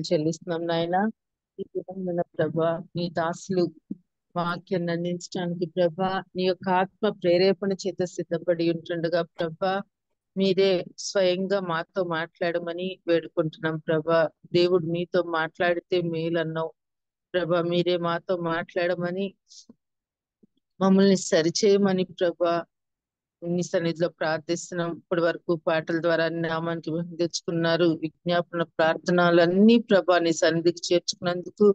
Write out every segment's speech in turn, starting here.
చెల్లిస్తున్నాం నాయన. ఈ విధమైన ప్రభా నీ దాసులు వాక్యాన్ని అందించడానికి ప్రభా నీ యొక్క ఆత్మ ప్రేరేపణ చేత సిద్ధపడి ఉంటుండగా ప్రభా మీరే స్వయంగా మాతో మాట్లాడమని వేడుకుంటున్నాం ప్రభా. దేవుడు మీతో మాట్లాడితే మేలన్నావు ప్రభా. మీరే మాతో మాట్లాడమని మమ్మల్ని సరిచేయమని ప్రభా నీ సన్నిధిలో ప్రార్థిస్తున్నాం. ఇప్పటి వరకు పాటల ద్వారా నీ నామానికి మహిమ తెచ్చుకున్నారు. విజ్ఞాపన ప్రార్థనలన్నీ ప్రభా నీ సన్నిధికి చేర్చుకున్నందుకు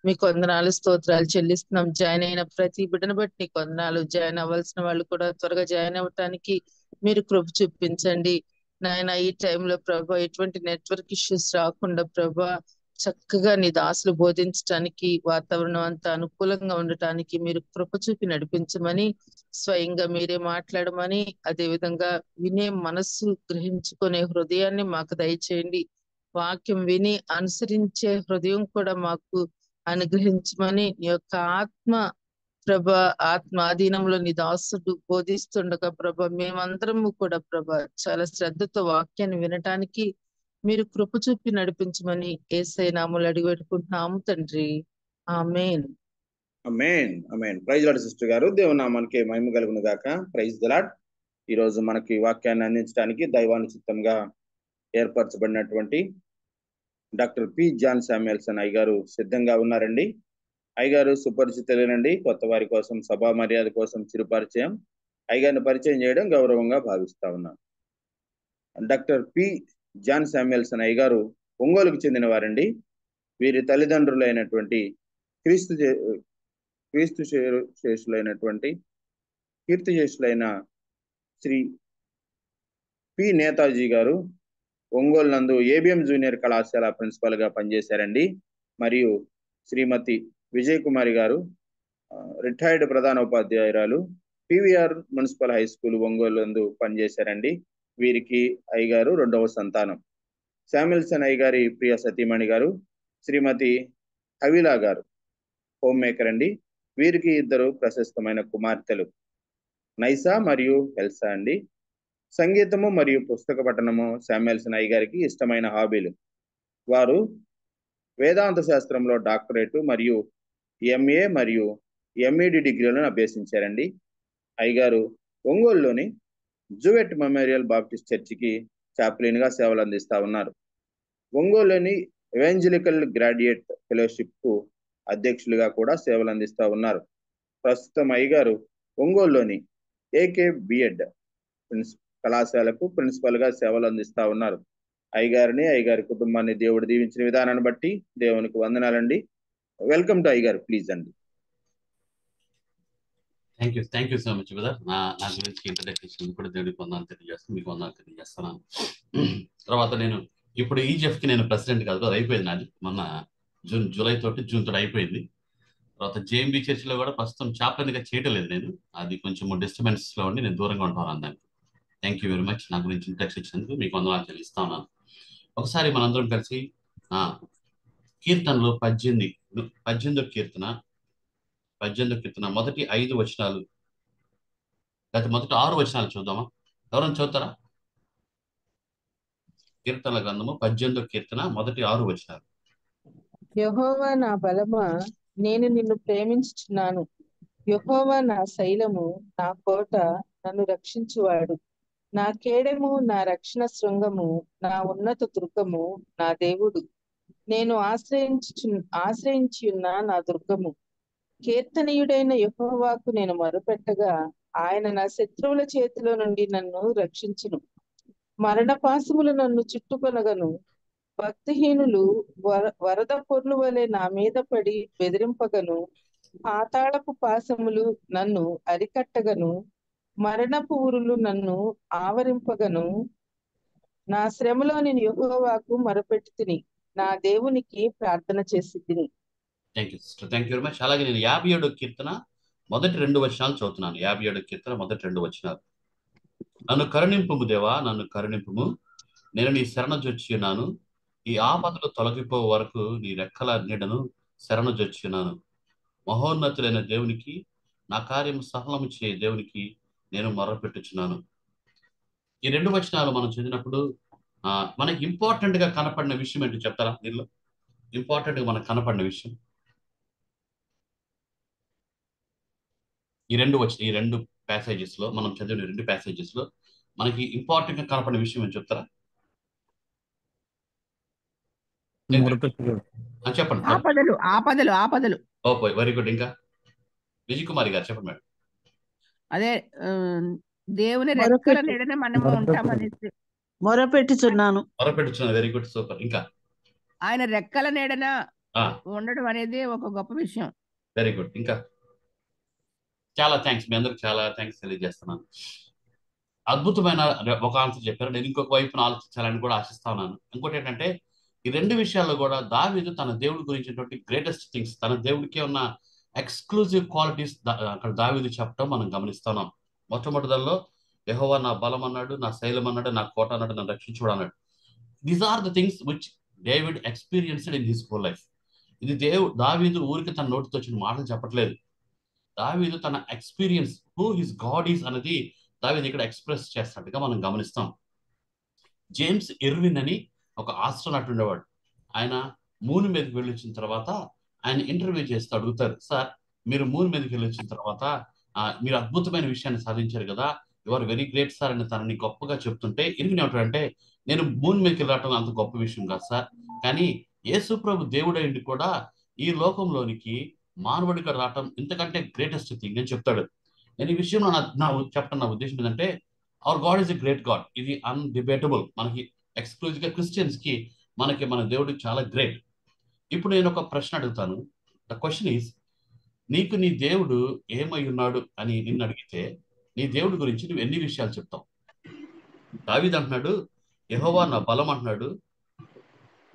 మీకు వందనాలు స్తోత్రాలు చెల్లిస్తున్నాం. జాయిన్ అయిన ప్రతి బిడ్డను బట్టి నీకు వందనాలు. జాయిన్ అవ్వాల్సిన వాళ్ళు కూడా త్వరగా జాయిన్ అవ్వటానికి మీరు కృప చూపించండి నాయన. ఈ టైంలో ప్రభా ఎటువంటి నెట్వర్క్ ఇష్యూస్ రాకుండా ప్రభా చక్కగా నీ దాసులు బోధించడానికి వాతావరణం అంతా అనుకూలంగా ఉండటానికి మీరు కృప చూపి నడిపించమని స్వయంగా మీరే మాట్లాడమని, అదే విధంగా వినే మనస్సు గ్రహించుకునే హృదయాన్ని మాకు దయచేయండి. వాక్యం విని అనుసరించే హృదయం కూడా మాకు అనుగ్రహించమని నీ యొక్క ఆత్మ ప్రభ ఆత్మాధీనంలో నీ దాసుడు బోధిస్తుండగా ప్రభ మేమందరము కూడా ప్రభ చాలా శ్రద్ధతో వాక్యాన్ని వినటానికి మీరు కృప చూపి నడిపించమని యేసయ్య నామములో అడిగి పెట్టుకుంటున్నాము తండ్రి. ఆమేన్. ఆమేన్. ఆమేన్. ప్రైజ్ లార్డ్ సిస్టర్ గారు, దేవుని నామానికి మహిమ కలుగును గాక. Praise the lord. ఈ రోజు మనకి వాక్యాన్ని అందించడానికి దైవానుచితంగా ఏర్పరచబడినటువంటి డాక్టర్ పి జాన్ శామ్యుయల్సన్ అయ్యగారు సిద్ధంగా ఉన్నారండి. అయ్యగారు సుపరిచితులేనండి. కొత్త వారి కోసం సభా మర్యాద కోసం చిరు పరిచయం. అయ్యగారిని పరిచయం చేయడం గౌరవంగా భావిస్తా ఉన్నాను. డాక్టర్ పి జాన్ శామ్యుయల్సన్ అయ్యగారు ఒంగోలుకు చెందిన వారండి. వీరి తల్లిదండ్రులైనటువంటి కీర్తిశేషులైన శ్రీ పి నేతాజీ గారు ఒంగోలు నందు ఏబిఎం జూనియర్ కళాశాల ప్రిన్సిపల్ గా పనిచేశారండి. మరియు శ్రీమతి విజయ్ కుమారి గారు రిటైర్డ్ ప్రధాన ఉపాధ్యాయురాలు, PVR municipal high school Ongole నందు పనిచేశారండి. వీరికి అయ్యగారు రెండవ సంతానం. శామ్యుయల్సన్ అయ్యగారి ప్రియ సతీమణి గారు శ్రీమతి హవిలా గారు హోమ్ మేకర్ అండి. వీరికి ఇద్దరు ప్రశస్తమైన కుమార్తెలు నైసా మరియు ఎల్సా అండి. సంగీతము మరియు పుస్తక పఠనము శామ్యుయల్సన్ అయ్యగారికి ఇష్టమైన హాబీలు. వారు వేదాంత శాస్త్రంలో డాక్టరేట్ మరియు ఎంఏ మరియు ఎంఈడి డిగ్రీలను అభ్యసించారండి. అయ్యగారు ఒంగోలులోని జువెట్ మెమోరియల్ బాప్టిస్ట్ చర్చికి చాప్లిన్ గా సేవలు అందిస్తా ఉన్నారు. ఒంగోలులోని ఎవెంజలికల్ గ్రాడ్యుయేట్ ఫెలోషిప్ కు అధ్యక్షులుగా కూడా సేవలు అందిస్తా ఉన్నారు. ప్రస్తుతం అయ్యగారు ఒంగోలులోని ఏకే బిఎడ్ కళాశాలకు ప్రిన్సిపల్ గా సేవలు అందిస్తా ఉన్నారు. అయ్యగారిని అయ్యగారి కుటుంబాన్ని దేవుడు దీవించిన విధానాన్ని బట్టి దేవునికి వందనాలండి. వెల్కమ్ టు అయ్యగారు, ప్లీజ్ అండి. Thank you so much brother. నా గురించి ఇంట్రడక్షన్ కూడా దేవుడికి వందనాలు తెలియజేస్తాను, మీకు వందనాలు తెలియజేస్తున్నాను. తర్వాత నేను ఇప్పుడు ఈజిఎఫ్కి నేను ప్రెసిడెంట్ కాదు, అది అయిపోయింది నాది మొన్న జూలై తోటి జూన్ తోటి అయిపోయింది. తర్వాత జేఎంబీ చర్చిలో కూడా ప్రస్తుతం చాప్లెన్గా చేయటం లేదు నేను, అది కొంచెం డిస్టర్బెన్స్లో ఉండి నేను దూరంగా ఉంటాను దానికి. థ్యాంక్ యూ వెరీ మచ్ నా గురించి ఇంట్రడక్షన్ ఇచ్చినందుకు మీకు వందనాలు చెల్లిస్తా ఉన్నాను. ఒకసారి మనందరం కలిసి కీర్తనలు 18వ కీర్తన మొదటి 5 వచనాలు లేకపోతే మొదటి 6 వచనాలు చూద్దామా? ఎవరైనా చదువుతారా? కీర్తనల గ్రంథము 18వ కీర్తన మొదటి 6 వచనాలు. యెహోవా నా బలమా, నేను నిన్ను ప్రేమించుచున్నాను. యెహోవా నా శైలము, నా కోట, నన్ను రక్షించువాడు, నా కేడెము, నా రక్షణ శృంగము, నా ఉన్నత దుర్గము, నా దేవుడు, నేను ఆశ్రయించియున్న నా దుర్గము. కీర్తనీయుడైన యెహోవాకు నేను మొరపెట్టగా ఆయన నా శత్రువుల చేతిలో నుండి నన్ను రక్షించును. మరణపాశములు నన్ను చుట్టుకొనగను. భక్తిహీనులు వరద పొర్లు వలె నా మీద పడి బెదిరింపగను. పాతాళపు పాశములు నన్ను అరికట్టగను. మరణపు ఊరులు నన్ను ఆవరింపగను. నా శ్రమలో నేను యెహోవాకు మొరపెట్టి తిని నా దేవునికి ప్రార్థన చేసి తిని. Thank you sister, thank you very much. అలాగే నేను 57వ కీర్తన మొదటి 2 వచనాలు చదువుతున్నాను. 57వ కీర్తన మొదటి 2 వచనాలు. నన్ను కరుణింపుము దేవా, నన్ను కరుణింపుము, నేను నీ శరణజొచ్చియున్నాను. ఈ ఆపదలు తొలగిపో వరకు నీ రెక్కల నీడను శరణజొచ్చియున్నాను. మహోన్నతులైన దేవునికి, నా కార్యం సఫలము చేయ దేవునికి నేను మొర్రపెట్టుచున్నాను. ఈ 2 వచనాలు మనం చదివినప్పుడు మనకి ఇంపార్టెంట్ గా కనపడిన విషయం ఏంటో చెప్తారా దీనిలో? ఇంపార్టెంట్ గా మనకు కనపడిన విషయం ఈ రెండు ప్యాసేజెస్ లో, మనం చదివిన రెండు ప్యాసేజెస్ లో మనకి ఇంపార్టెంట్ గా కనపడిన విషయం ఏం చెప్తారా? చెప్పండి. ఆపదలు. Very good. ఇంకా విజయ్ కుమారి గారు చెప్పండి మేడం. అదే దేవుని రెక్కల నీడన మనము ఉంటామనేసి మొరపెట్టుచున్నాను. Very good, super. ఇంకా ఆయన రెక్కల నీడన ఉండడం అనేది ఒక గొప్ప విషయం. Very good. ఇంకా చాలా థ్యాంక్స్, మీ అందరికి చాలా థ్యాంక్స్ తెలియజేస్తున్నాను. అద్భుతమైన ఒక ఆన్సర్ చెప్పారు. నేను ఇంకొక వైపున ఆలోచించాలని కూడా ఆశిస్తా ఉన్నాను. ఇంకోటి ఏంటంటే, ఈ రెండు విషయాల్లో కూడా దావీదు తన దేవుడి గురించినటువంటి గ్రేటెస్ట్ థింగ్స్, తన దేవుడికి ఉన్న ఎక్స్క్లూజివ్ క్వాలిటీస్ అక్కడ దావీదు చెప్పడం మనం గమనిస్తున్నాం. మొట్టమొదటిలో యెహోవా నా బలం అన్నాడు, నా శైలం అన్నాడు, నా కోట అన్నాడు, నన్ను రక్షించుడు అన్నాడు. These are the things which David experienced in his whole life. ఇది దావీదు ఊరికి తన నోటితో వచ్చిన మాటలు చెప్పట్లేదు. దావీదు తన experience, who his God is అనేది దావీదు ఇక్కడ ఎక్స్ప్రెస్ చేస్తున్నట్టుగా మనం గమనిస్తాం. జేమ్స్ ఇర్విన్ అని ఒక ఆస్ట్రోనాట్ ఉండేవాడు. ఆయన మూన్ మీదకి వెళ్ళి వచ్చిన తర్వాత ఆయన ఇంటర్వ్యూ చేస్తూ అడుగుతారు, సార్ మీరు మూన్ మీదకి వెళ్ళి వచ్చిన తర్వాత మీరు అద్భుతమైన విషయాన్ని సాధించారు కదా, you are very great sir అని తనని గొప్పగా చెప్తుంటే, ఇర్విన్ ఏమంటాడంటే, నేను మూన్ మీదకి వెళ్ళటం అంత గొప్ప విషయం కాదు సార్, కానీ యేసు ప్రభు దేవుడైంది కూడా ఈ లోకంలోనికి మానవుడిగా రావటం ఇంతకంటే గ్రేటెస్ట్ థింగ్ అని చెప్తాడు. నేను ఈ విషయంలో చెప్పడం నా ఉద్దేశం ఏంటంటే, hour God is a great God. ఇది అన్డిబేటబుల్. మనకి ఎక్స్క్లూజివ్ గా క్రిస్టియన్స్ కి మన దేవుడు చాలా గ్రేట్. ఇప్పుడు నేను ఒక ప్రశ్న అడుగుతాను. ద క్వశ్చన్ ఈజ్, నీకు నీ దేవుడు ఏమై ఉన్నాడు అని నిన్ను అడిగితే నీ దేవుడి గురించి నువ్వు ఎన్ని విషయాలు చెప్తావు? దావీదు అంటున్నాడు, యెహోవా నా బలం అంటున్నాడు,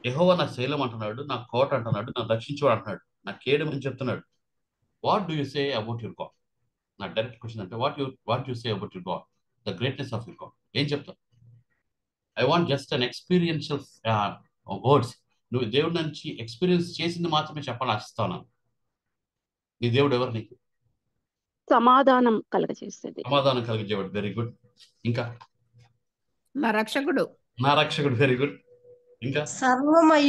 యెహోవా నా శైలం అంటున్నాడు, నా కోట అంటున్నాడు, నా రక్షించువాడు అంటున్నాడు, నా కేడెం అని చెప్తున్నాడు. What do you say about your God? నా డైరెక్ట్ క్వశ్చన్ అంటే, what you say about your God, the greatness of your God, ఏం చెప్తావు? I want just an experiential words. నువ్వు దేవుడి నుంచి ఎక్స్పీరియన్స్ చేసింది మాత్రమే చెప్పాలని ఆశిస్తాను. నీ దేవుడు ఎవరు నీకు? సమాధానం కలగజేసేది. సమాధానం కలిగజేవాడు. Very good. ఇంకా నా రక్షకుడు. Very good. ఇంకా సర్వమై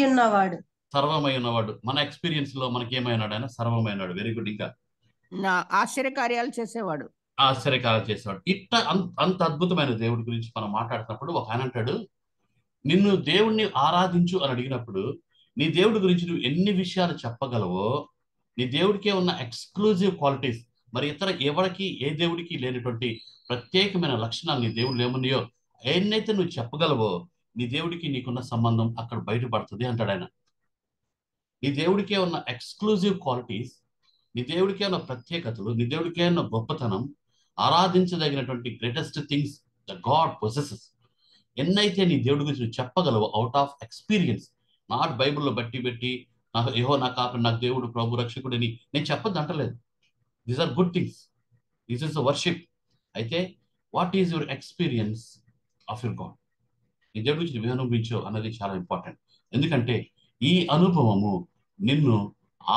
ఉన్నవాడు. మన ఎక్స్పీరియన్స్ లో మనకి ఏమైనాడు? ఆయన సర్వమైనాడు. Very good. ఇంకా నా ఆశ్చర్యకార్యాలు చేసేవాడు. ఇట్లా అంత అద్భుతమైన దేవుడి గురించి మనం మాట్లాడుతున్నప్పుడు ఒక ఆయన అంటాడు, నిన్ను దేవుణ్ణి ఆరాధించు అని అడిగినప్పుడు నీ దేవుడి గురించి నువ్వు ఎన్ని విషయాలు చెప్పగలవో, నీ దేవుడికే ఉన్న ఎక్స్క్లూజివ్ క్వాలిటీస్, మరి ఇతర ఎవరికి ఏ దేవుడికి లేనటువంటి ప్రత్యేకమైన లక్షణాలు నీ దేవుడు ఏమున్నాయో ఎన్నైతే నువ్వు చెప్పగలవో, నీ దేవుడికి నీకున్న సంబంధం అక్కడ బయటపడుతుంది అంటాడు ఆయన. నీ దేవుడికే ఉన్న ఎక్స్క్లూజివ్ క్వాలిటీస్, నీ దేవుడికే ఉన్న ప్రత్యేకతలు, నీ దేవుడికే ఉన్న గొప్పతనం, ఆరాధించదగినటువంటి greatest things the God possesses, ఎన్నైతే నీ దేవుడి గురించి నువ్వు చెప్పగలవు అవుట్ ఆఫ్ ఎక్స్పీరియన్స్, నాట్ బైబిల్లో బట్టి నాకు నా కాపరి, నాకు దేవుడు ప్రభు రక్షకుడిని నేను చెప్పొద్దు అంటలేదు. These are good things, this is the worship. అయితే what is your experience of your God? నీ దేవుడి గురించి నువ్వు అనుభవించు అన్నది చాలా ఇంపార్టెంట్. ఎందుకంటే ఈ అనుభవము నిన్ను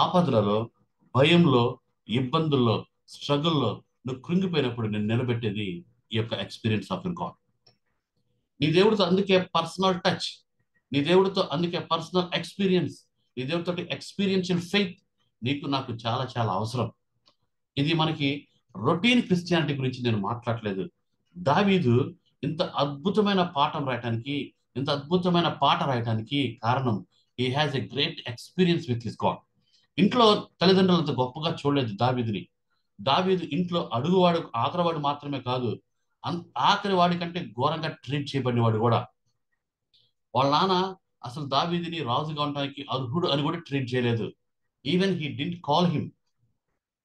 ఆపదలలో, భయంలో, ఇబ్బందుల్లో, స్ట్రగుల్లో నువ్వు కృంగిపోయినప్పుడు నేను నిలబెట్టేది ఈ యొక్క ఎక్స్పీరియన్స్ ఆఫ్ యువర్ గాడ్. నీ దేవుడితో అందుకే పర్సనల్ టచ్, నీ దేవుడితో అందుకే పర్సనల్ ఎక్స్పీరియన్స్, నీ దేవుడితో ఎక్స్పీరియన్షియల్ ఫెయిత్ నీకు నాకు చాలా చాలా అవసరం. ఇది మనకి రొటీన్ క్రిస్టియానిటీ గురించి నేను మాట్లాడలేదు. దావీదు ఇంత అద్భుతమైన పాఠం రాయటానికి, ఇంత అద్భుతమైన పాట రాయటానికి కారణం, he has a great experience with his God. ఇంట్లో తల్లిదండ్రులు అంత గొప్పగా చూడలేదు దావీదుని. దావీదు ఇంట్లో అడుగువాడు, ఆఖరివాడు మాత్రమే కాదు, ఆఖరి వాడి కంటే ఘోరంగా ట్రీట్ చేయబడినవాడు కూడా. వాళ్ళ నాన్న అసలు దావీదుని రాజుగా ఉండడానికి అర్హుడు అని కూడా ట్రీట్ చేయలేదు. Even he didn't call him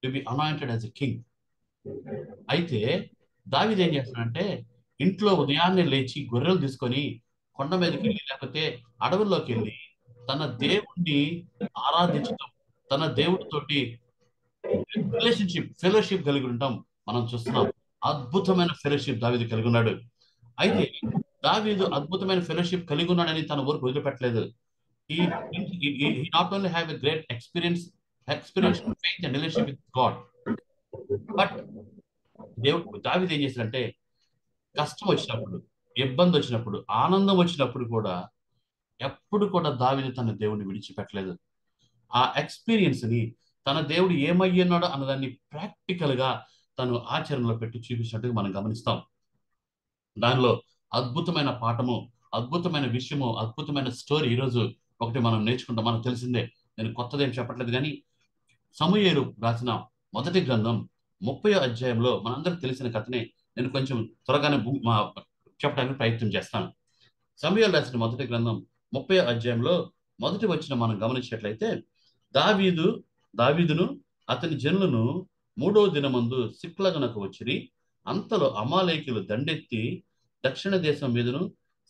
to be anointed as a king. అయితే దావీదు ఏం చేస్తాడంటే, ఇంట్లో ఉదయాన్నే లేచి గొర్రెలు తీసుకొని కొండ మీదకి వెళ్ళి, లేకపోతే అడవుల్లోకి వెళ్ళి తన దేవుణ్ణి ఆరాధించడం, తన దేవుడితోటి ఫెలోషిప్ కలిగి ఉండటం మనం చూస్తున్నాం. అద్భుతమైన ఫెలోషిప్ దావీదు కలిగి ఉన్నాడు. అయితే దావీదు అద్భుతమైన ఫెలోషిప్ కలిగి ఉన్నాడని తన ఊరికి వదిలిపెట్టలేదు. He not only have a great experience of faith and relationship with God, but దావీదు ఏం చేశాడంటే, కష్టం వచ్చినప్పుడు, ఇబ్బంది వచ్చినప్పుడు, ఆనందం వచ్చినప్పుడు కూడా ఎప్పుడు కూడా దావీదు తన దేవుడిని విడిచిపెట్టలేదు. ఆ ఎక్స్పీరియన్స్ ని తన దేవుడు ఏమయ్యున్నాడో అన్నదాన్ని ప్రాక్టికల్ గా తను ఆచరణలో పెట్టి చూపించినట్టుగా మనం గమనిస్తాం. దానిలో అద్భుతమైన పాఠము, అద్భుతమైన విషయము, అద్భుతమైన స్టోరీ ఈరోజు ఒకటి మనం నేర్చుకుంటాం. మనకు తెలిసిందే, నేను కొత్తదేం చెప్పట్లేదు. కానీ సమూయేలు రాసిన మొదటి గ్రంథం 30వ అధ్యాయంలో మనందరికి తెలిసిన కథనే నేను కొంచెం త్వరగానే చెప్పడానికి ప్రయత్నం చేస్తాను. సమూయేలు రాసిన మొదటి గ్రంథం 30వ అధ్యాయంలో మొదటి వచనం మనం గమనించినట్లయితే, దావీదును అతని జనులను 3వ దినమందు సిక్లగునకు వచ్చిరి. అంతలో అమాలేకీయులు దండెత్తి దక్షిణ దేశం మీదను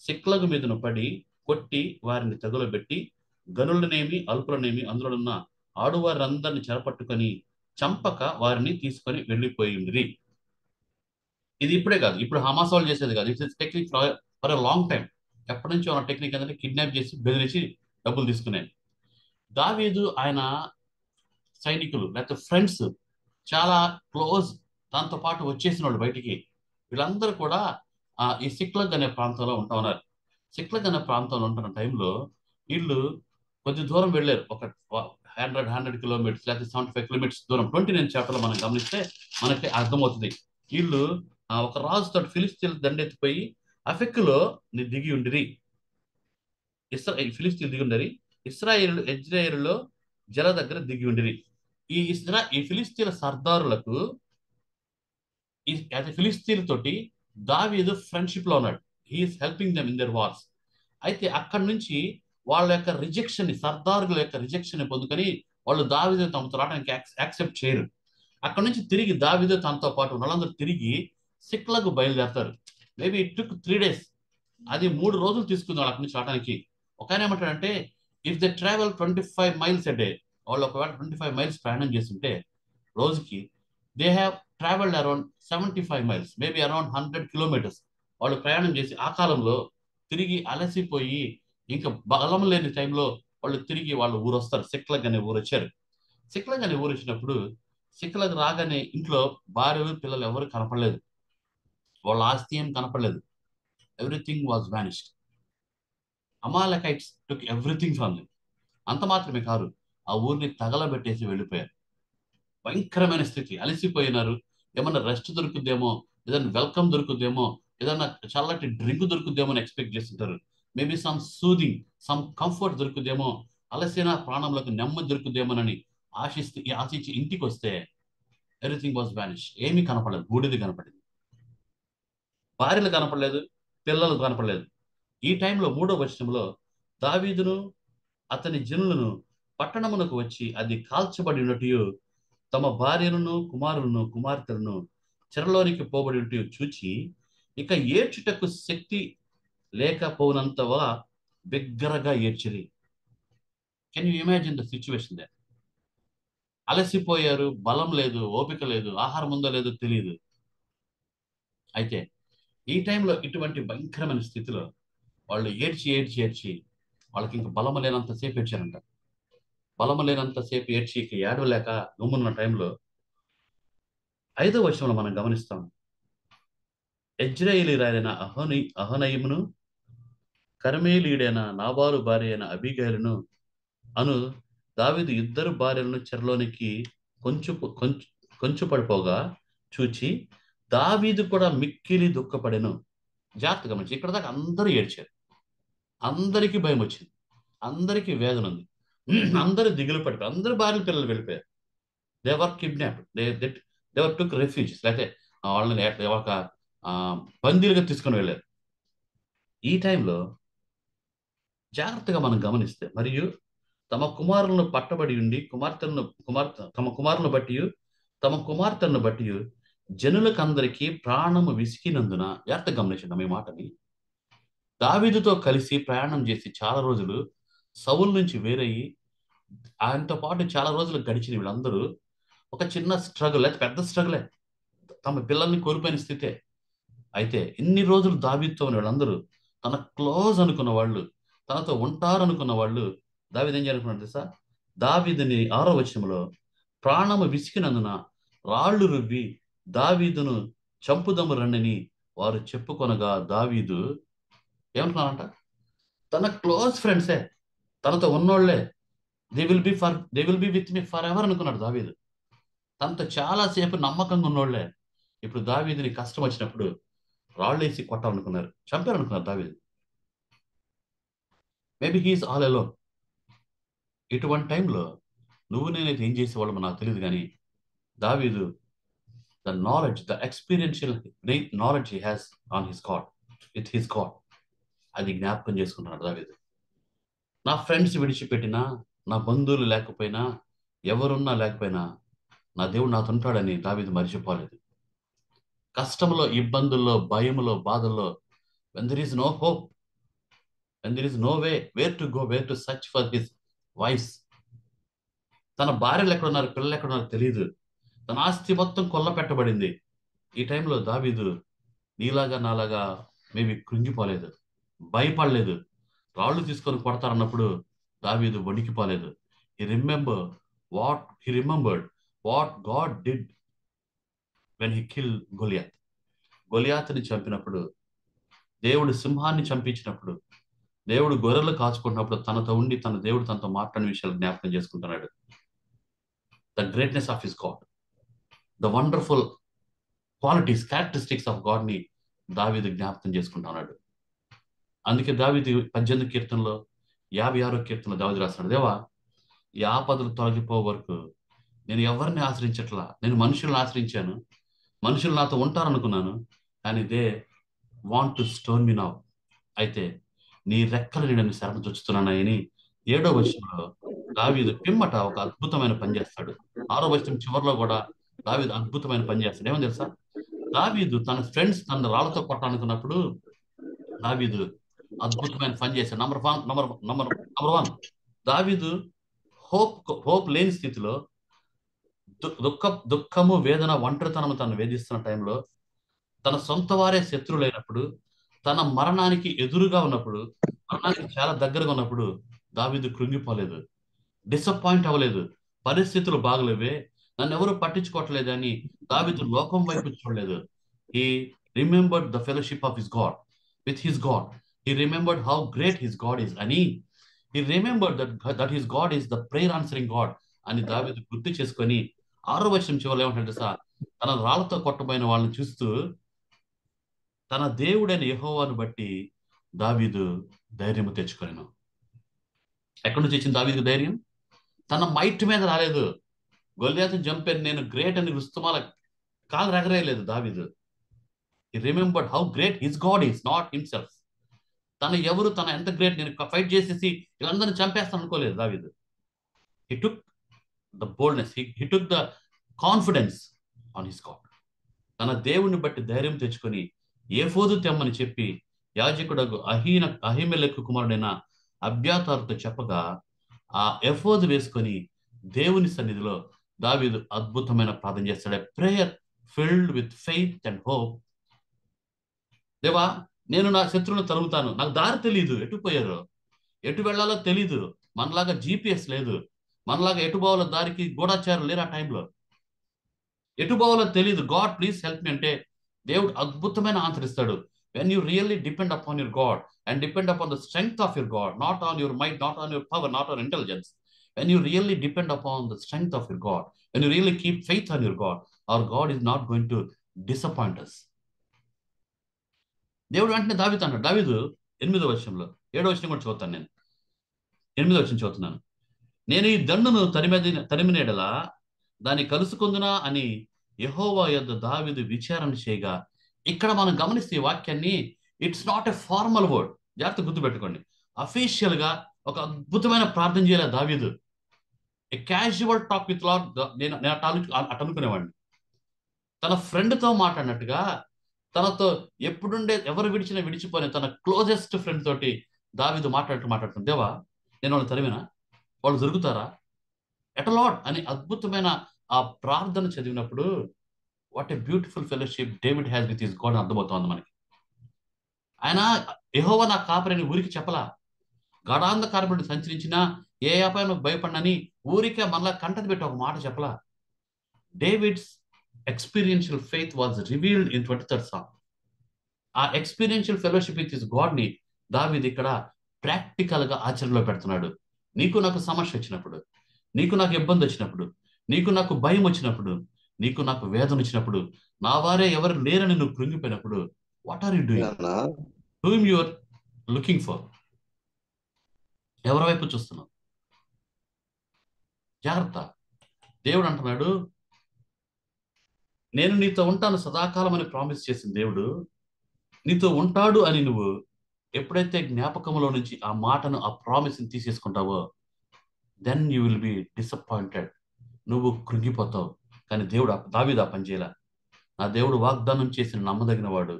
సిక్లగు మీదను పడి కొట్టి వారిని తగులబెట్టి గనులనేమి అల్పులనేమి అందులోనున్న ఆడువారందరిని చెరపట్టుకొని చంపక వారిని తీసుకొని వెళ్ళిపోయింది. ఇది ఇప్పుడే కాదు, ఇప్పుడు హమాస్ వాళ్ళు చేసేది కాదు. It's technique for a long time. ఎప్పటి నుంచో ఉన్న టెక్నిక్ ఏంటంటే కిడ్నాప్ చేసి బెదిరించి డబ్బులు తీసుకునేది. దావీదు ఆయన సైనికులు లేకపోతే ఫ్రెండ్స్ చాలా క్లోజ్, దాంతో పాటు వచ్చేసిన వాళ్ళు బయటికి, వీళ్ళందరూ కూడా ఈ సిక్లగ్ అనే ప్రాంతంలో ఉంటా ఉన్నారు. సిక్లగ్ అనే ప్రాంతంలో ఉంటున్న టైంలో వీళ్ళు కొద్ది దూరం వెళ్ళారు. ఒక 100 కిలోమీటర్స్ లేకపోతే 75 కిలోమీటర్స్ దూరం. 29 చాప్టర్లో మనం గమనిస్తే మనకి అర్థమవుతుంది. వీళ్ళు ఒక రాజుతో ఫిలిస్తీన్లు దండెత్తిపోయి అఫెక్కులో దిగి ఉండిరి. ఫిలిస్తీన్లు దిగి ఉండరి. ఇజ్రాయేలులో జల దగ్గర దిగి ఉండిరి. ఈ ఫిలిస్తీన్ల సర్దారులకు ఫిలిస్తీన్ తోటి దావీదు ఫ్రెండ్షిప్ లో ఉన్నాడు. He's helping them in their wars. అయితే అక్కడి నుంచి వాళ్ళ యొక్క రిజెక్షన్, సర్దారుల యొక్క రిజెక్షన్ పొందుకొని వాళ్ళు దావీదు తమతో రావడానికి యాక్సెప్ట్ చేయరు. అక్కడి నుంచి తిరిగి దావీదు తనతో పాటు వాళ్ళందరూ తిరిగి సిక్లకు బయలుదేరతారు. Maybe it took 3 days. అది 3 రోజులు తీసుకుంది వాళ్ళు అక్కడి నుంచి రావడానికి. ఒక ఆయన ఏమంటాడంటే, if they travel 25 miles a day, వాళ్ళు ఒకవేళ 25 miles ప్రయాణం చేస్తుంటే రోజుకి they have travelled around 75 miles, maybe around 100 kilometers వాళ్ళు ప్రయాణం చేసి ఆ కాలంలో తిరిగి అలసిపోయి ఇంకా బలం లేని టైంలో వాళ్ళు తిరిగి వాళ్ళ ఊరు వస్తారు. సిక్లగ్ అనే ఊరు వచ్చారు. సిక్లగ్ అనే ఊరు వచ్చినప్పుడు సిక్లగ్ రాగానే ఇంట్లో భార్యలు పిల్లలు ఎవరు కనపడలేదు. వాళ్ళ ఆస్తి ఏం కనపడలేదు. Everything was vanished. Amalekites took everything from them. అంత మాత్రమే కాదు, ఆ ఊరిని తగలబెట్టేసి వెళ్ళిపోయారు. భయంకరమైన స్థితి. అలసిపోయినారు. ఏమన్నా రెస్ట్ దొరుకుద్దేమో, ఏదైనా వెల్కమ్ దొరుకుద్దేమో, ఏదన్నా చల్లటి డ్రింక్ దొరుకుద్దేమో అని ఎక్స్పెక్ట్ చేస్తుంటారు. Maybe some soothing, some comfort దొరుకుద్దేమో, అలసిన ప్రాణంలోకి నెమ్మది దొరుకుద్దేమోనని ఆశించి ఇంటికి వస్తే ఎవ్రీథింగ్ వాజ్ వానిష్. ఏమీ కనపడలేదు. బూడిది కనపడింది. భార్యలు కనపడలేదు, పిల్లలు కనపడలేదు. ఈ టైంలో 3వ వచనంలో దావీదును అతని జనులను పట్టణమునకు వచ్చి అది కాల్చబడి ఉన్నట్టు తమ భార్యలను కుమారులను కుమార్తెలను చెరలోనికి పోబడి చూచి ఇక ఏడ్చుటకు శక్తి లేకపోనంతవా బిగ్గరగా ఏడ్చిరి. Can you imagine the situation there? అలసిపోయారు, బలం లేదు, ఓపిక లేదు, ఆహారం ఉందో లేదో తెలియదు. అయితే ఈ టైంలో ఇటువంటి భయంకరమైన స్థితిలో వాళ్ళు ఏడ్చి వాళ్ళకి ఇంకా బలం లేనంతసేపు ఏడ్చారంట. బలం లేనంతసేపు ఏడ్చి ఇక ఏడవలేక గమ్మున్న టైంలో 5వ వచనంలో మనం గమనిస్తాం, యెజ్రెయేలీయులైన అహనయిమును కర్మేలీయుడైన నాబాలు భార్య అయిన అబీగైలును అను దావీదు 2 భార్యలను చెరలోనికి కొంచెం పడిపోగా చూచి దావీదు కూడా మిక్కిలి దుఃఖపడెను. జాగ్రత్తగా గమనించి, ఇక్కడ దాకా అందరూ ఏడ్చారు. అందరికీ భయం వచ్చింది, అందరికీ వేదన ఉంది, అందరూ దిగులు పడిపోయారు. అందరు భార్యలు పిల్లలు వెళ్ళిపోయారు. They were kidnapped, they were took refuses, లేకపోతే వాళ్ళని ఒక బందీలుగా తీసుకొని వెళ్ళారు. ఈ టైంలో జాగ్రత్తగా మనం గమనిస్తే, మరియు తమ కుమారులను పట్టబడి ఉండి తమ కుమార్తెలను బట్టి జనులకందరికీ ప్రాణము విసికినందున, జాగ్రత్తగా గమనించండి ఈ మాటని, దావీదుతో కలిసి ప్రయాణం చేసి చాలా రోజులు సౌలు నుంచి వేరయ్యి ఆయనతో పాటు చాలా రోజులు గడిచిన వీళ్ళందరూ ఒక చిన్న స్ట్రగుల్, లేదా పెద్ద స్ట్రగులే, తమ పిల్లల్ని కోల్పోయిన స్థితే. అయితే ఇన్ని రోజులు దావీదుతో ఉన్న వాళ్ళందరూ తన క్లోజ్ అనుకున్న వాళ్ళు, తనతో ఉంటారనుకున్న వాళ్ళు దావీదు ఏం చేయాలనుకున్నాడు తెలుసా? దావీదుని 6వ వచనంలో ప్రాణము విసికినందున రాళ్ళు రువ్వి దావీదును చంపుదము రండిని వారు చెప్పుకొనగా దావీదు ఏమంటున్నారంట? తన క్లోజ్ ఫ్రెండ్సే, తనతో ఉన్నోళ్లే. They will be with me forever అనుకున్నాడు దావీదు. తనతో చాలాసేపు నమ్మకంగా ఉన్నోళ్లే ఇప్పుడు దావీదుని కష్టం వచ్చినప్పుడు రాళ్ళేసి కొట్టాలనుకున్నారు, చంపారనుకున్నారు దావీదు. Maybe he's all alone. ఇటువంటి టైంలో నువ్వు నేనైతే ఏం చేసేవాళ్ళమో నాకు తెలియదు, కానీ దావీదు the knowledge, the experiential knowledge he has on his God, with his God, అది జ్ఞాపకం చేసుకున్నాడు దావీదు. నా ఫ్రెండ్స్ విడిచిపెట్టినా, నా బంధువులు లేకపోయినా, ఎవరున్నా లేకపోయినా నా దేవుడు నాతో ఉంటాడని దావీదు మర్చిపోలేదు. కష్టంలో, ఇబ్బందుల్లో, భయంలో, బాధల్లో, when there is no hope, when there is no way, where to go, where to search for his wives, తన భార్యలు ఎక్కడున్నారు, పిల్లలు ఎక్కడున్నారు తెలియదు, తన ఆస్తి మొత్తం కొల్ల పెట్టబడింది. ఈ టైంలో దావీదు నీలాగా నాలాగా మేబీ కృంగిపోలేదు, భయపడలేదు. రాళ్ళు తీసుకొని కొడతారన్నప్పుడు దావీదు వణికిపోలేదు. He remembered what God did when he killed Goliath. గొలియాతుని చంపినప్పుడు, దేవుడు సింహాన్ని చంపించినప్పుడు, దేవుడు గొర్రెలు కాచుకుంటున్నప్పుడు తనతో ఉండి తన దేవుడు తనతో మాట్లాడిన విషయాలు జ్ఞాపకం చేసుకుంటున్నాడు. The greatness of his God, the wonderful qualities, characteristics of God ని దావీదు జ్ఞాపకం చేసుకుంటున్నాడు. అందుకే దావీదు 18 కీర్తనలో 56వ కీర్తనలో దావీదు రాస్తున్నాడు, దేవా ఈ ఆపదలు తొలగిపో వరకు నేను ఎవరిని ఆశ్రయించట్లా, నేను మనుషులను ఆశ్రయించాను, మనుషులు నాతో ఉంటారనుకున్నాను, కానీ they want to stone me now. అయితే నీ రెక్కలు నేను శరణ చొచ్చుతున్నానని 7వ వచనంలో దావీదు పిమ్మట ఒక అద్భుతమైన పని చేస్తాడు. 6వ వచనం చివరిలో కూడా దావీదు అద్భుతమైన పని చేస్తాడు. ఏమని తెలుసా? దావీదు తన ఫ్రెండ్స్ తన రాళ్లతో కొట్టాలనుకున్నప్పుడు దావీదు అద్భుతమైన పని చేశాడు. నంబర్ వన్, దావీదు హోప్ లేని స్థితిలో, దుఃఖము, వేదన, ఒంటరితనము తను వేధిస్తున్న టైంలో, తన సొంత వారే శత్రువులైనప్పుడు, తన మరణానికి ఎదురుగా ఉన్నప్పుడు, మరణానికి చాలా దగ్గరగా ఉన్నప్పుడు దావీదు కృంగిపోలేదు, డిసప్పాయింట్ అవ్వలేదు. పరిస్థితులు బాగలేవే, నన్ను ఎవరు పట్టించుకోవట్లేదు అని దావీదు లోకం వైపు చూడలేదు. He remembered the fellowship of his God, with his God. He remembered how great his God is, and he remembered that his God is the prayer answering God అని దావీదు గుర్తు చేసుకొని 6వ వచనం చివరిలో ఏమంటాడు సార్, తన రాళ్లతో కొట్టబోయిన వాళ్ళని చూస్తూ తన దేవుడైన యెహోవాను బట్టి దావీదు ధైర్యము తెచ్చుకొనెను. ఎక్కడి నుంచి వచ్చింది దావీదు ధైర్యం? తన మైట్ మీద రాలేదు. గొల్యాతుని చంపాను నేను గ్రేట్ అని రుస్తుమాల కాలు రగరేయలేదు దావీదు. He remembered how great his God is, not himself. తన ఎవరు, తన ఎంత గ్రేట్, నేను ఫైట్ చేసేసి వీళ్ళందరినీ చంపేస్తాను అనుకోలేదు దావీదు. He took the boldness, he took the confidence on his God. తన దేవుని బట్టి ధైర్యం తెచ్చుకొని ఏఫోదు తెమ్మని చెప్పి యాజకుడు అహీమెలెకు కుమారుడైన అబ్యాతారుతో చెప్పగా ఆ ఎఫోదు వేసుకొని దేవుని సన్నిధిలో దావీదు అద్భుతమైన ప్రార్థన చేస్తాడు. Prayer filled with faith and hope. దేవా నేను నా శత్రువులను తరుగుతాను, నాకు దారి తెలీదు, ఎటు పోయారో, ఎటు వెళ్ళాలో తెలీదు, మనలాగా GPS లేదు, మనలాగా ఎటు పోవాలో దారికి గూఢాచారం లేరు. ఆ టైంలో ఎటు పోవాలో తెలీదు, గాడ్ ప్లీజ్ హెల్ప్ మీ అంటే దేవుడు అద్భుతమైన ఆన్సర్ ఇస్తాడు. when you really depend upon your God and depend upon the strength of your God, not on your might, not on your power, not on intelligence, when you really depend upon the strength of your God, when you really keep faith on your God, our God is not going to disappoint us. దేవుడు వెంటనే దావీదు అంటాడు, దావీదు 8వ వచనంలో, 7వ వచనం కూడా చదువుతాను నేను, 8వ వచనం చదువుతున్నాను, నేను ఈ దండును తరిమినేడలా దాన్ని కలుసుకుందునా అని యెహోవా యొద్ద దావీదు విచారణ చేయగా. ఇక్కడ మనం గమనిస్తే ఈ వాక్యాన్ని, it's not a formal word, జాగ్రత్త గుర్తుపెట్టుకోండి. అఫీషియల్ గా ఒక అద్భుతమైన ప్రార్థన చేయలే దావీదు. ఏ క్యాజువల్ టాక్ విత్ లార్డ్. నేను అటు అనుకునేవాడిని, తన ఫ్రెండ్తో మాట్లాడినట్టుగా, తనతో ఎప్పుడుండే ఎవరు విడిచినా విడిచిపోయిన తన క్లోజెస్ట్ ఫ్రెండ్ తోటి దావీదు మాట్లాడుతుంది. దేవా నేను వాళ్ళు తరిమినా, వాళ్ళు దొరుకుతారా, ఎట్ లార్డ్ అని అద్భుతమైన ఆ ప్రార్థన చదివినప్పుడు what a beautiful fellowship David has with his God అర్థమవుతోంది మనకి. ఆయన యెహోవా నా కాపరిని ఊరికి చెప్పలా, గడాంధకారపడి సంచరించినా ఏ అపాయం భయపడినని ఊరికే మనలా కంటది పెట్టి ఒక మాట చెప్పలా. David's experiential faith was revealed in 23rd Psalm. ఆ experiential fellowship with his God ని దావీదు ఇక్కడ ప్రాక్టికల్గా ఆచరణలో పెడుతున్నాడు. నీకు నాకు సమస్య వచ్చినప్పుడు, నీకు నాకు ఇబ్బంది వచ్చినప్పుడు, నీకు నాకు భయం వచ్చినప్పుడు, నీకు నాకు వేదన వచ్చినప్పుడు, నా వారే ఎవరు లేరని నువ్వు కృంగిపోయినప్పుడు, what are you doing? Whom you are looking for? ఎవరి వైపు చూస్తున్నావు? జాగ్రత్త. దేవుడు అంటున్నాడు, నేను నీతో ఉంటాను సదాకాలం అని ప్రామిస్ చేసిన దేవుడు నీతో ఉంటాడు అని నువ్వు ఎప్పుడైతే జ్ఞాపకంలో నుంచి ఆ మాటను, ఆ ప్రామిస్ని తీసేసుకుంటావో, then you will be disappointed. నువ్వు కృంగిపోతావు. కానీ దేవుడు దావీదు ఆ పని చేయలే. నా దేవుడు వాగ్దానం చేసిన నమ్మదగిన వాడు,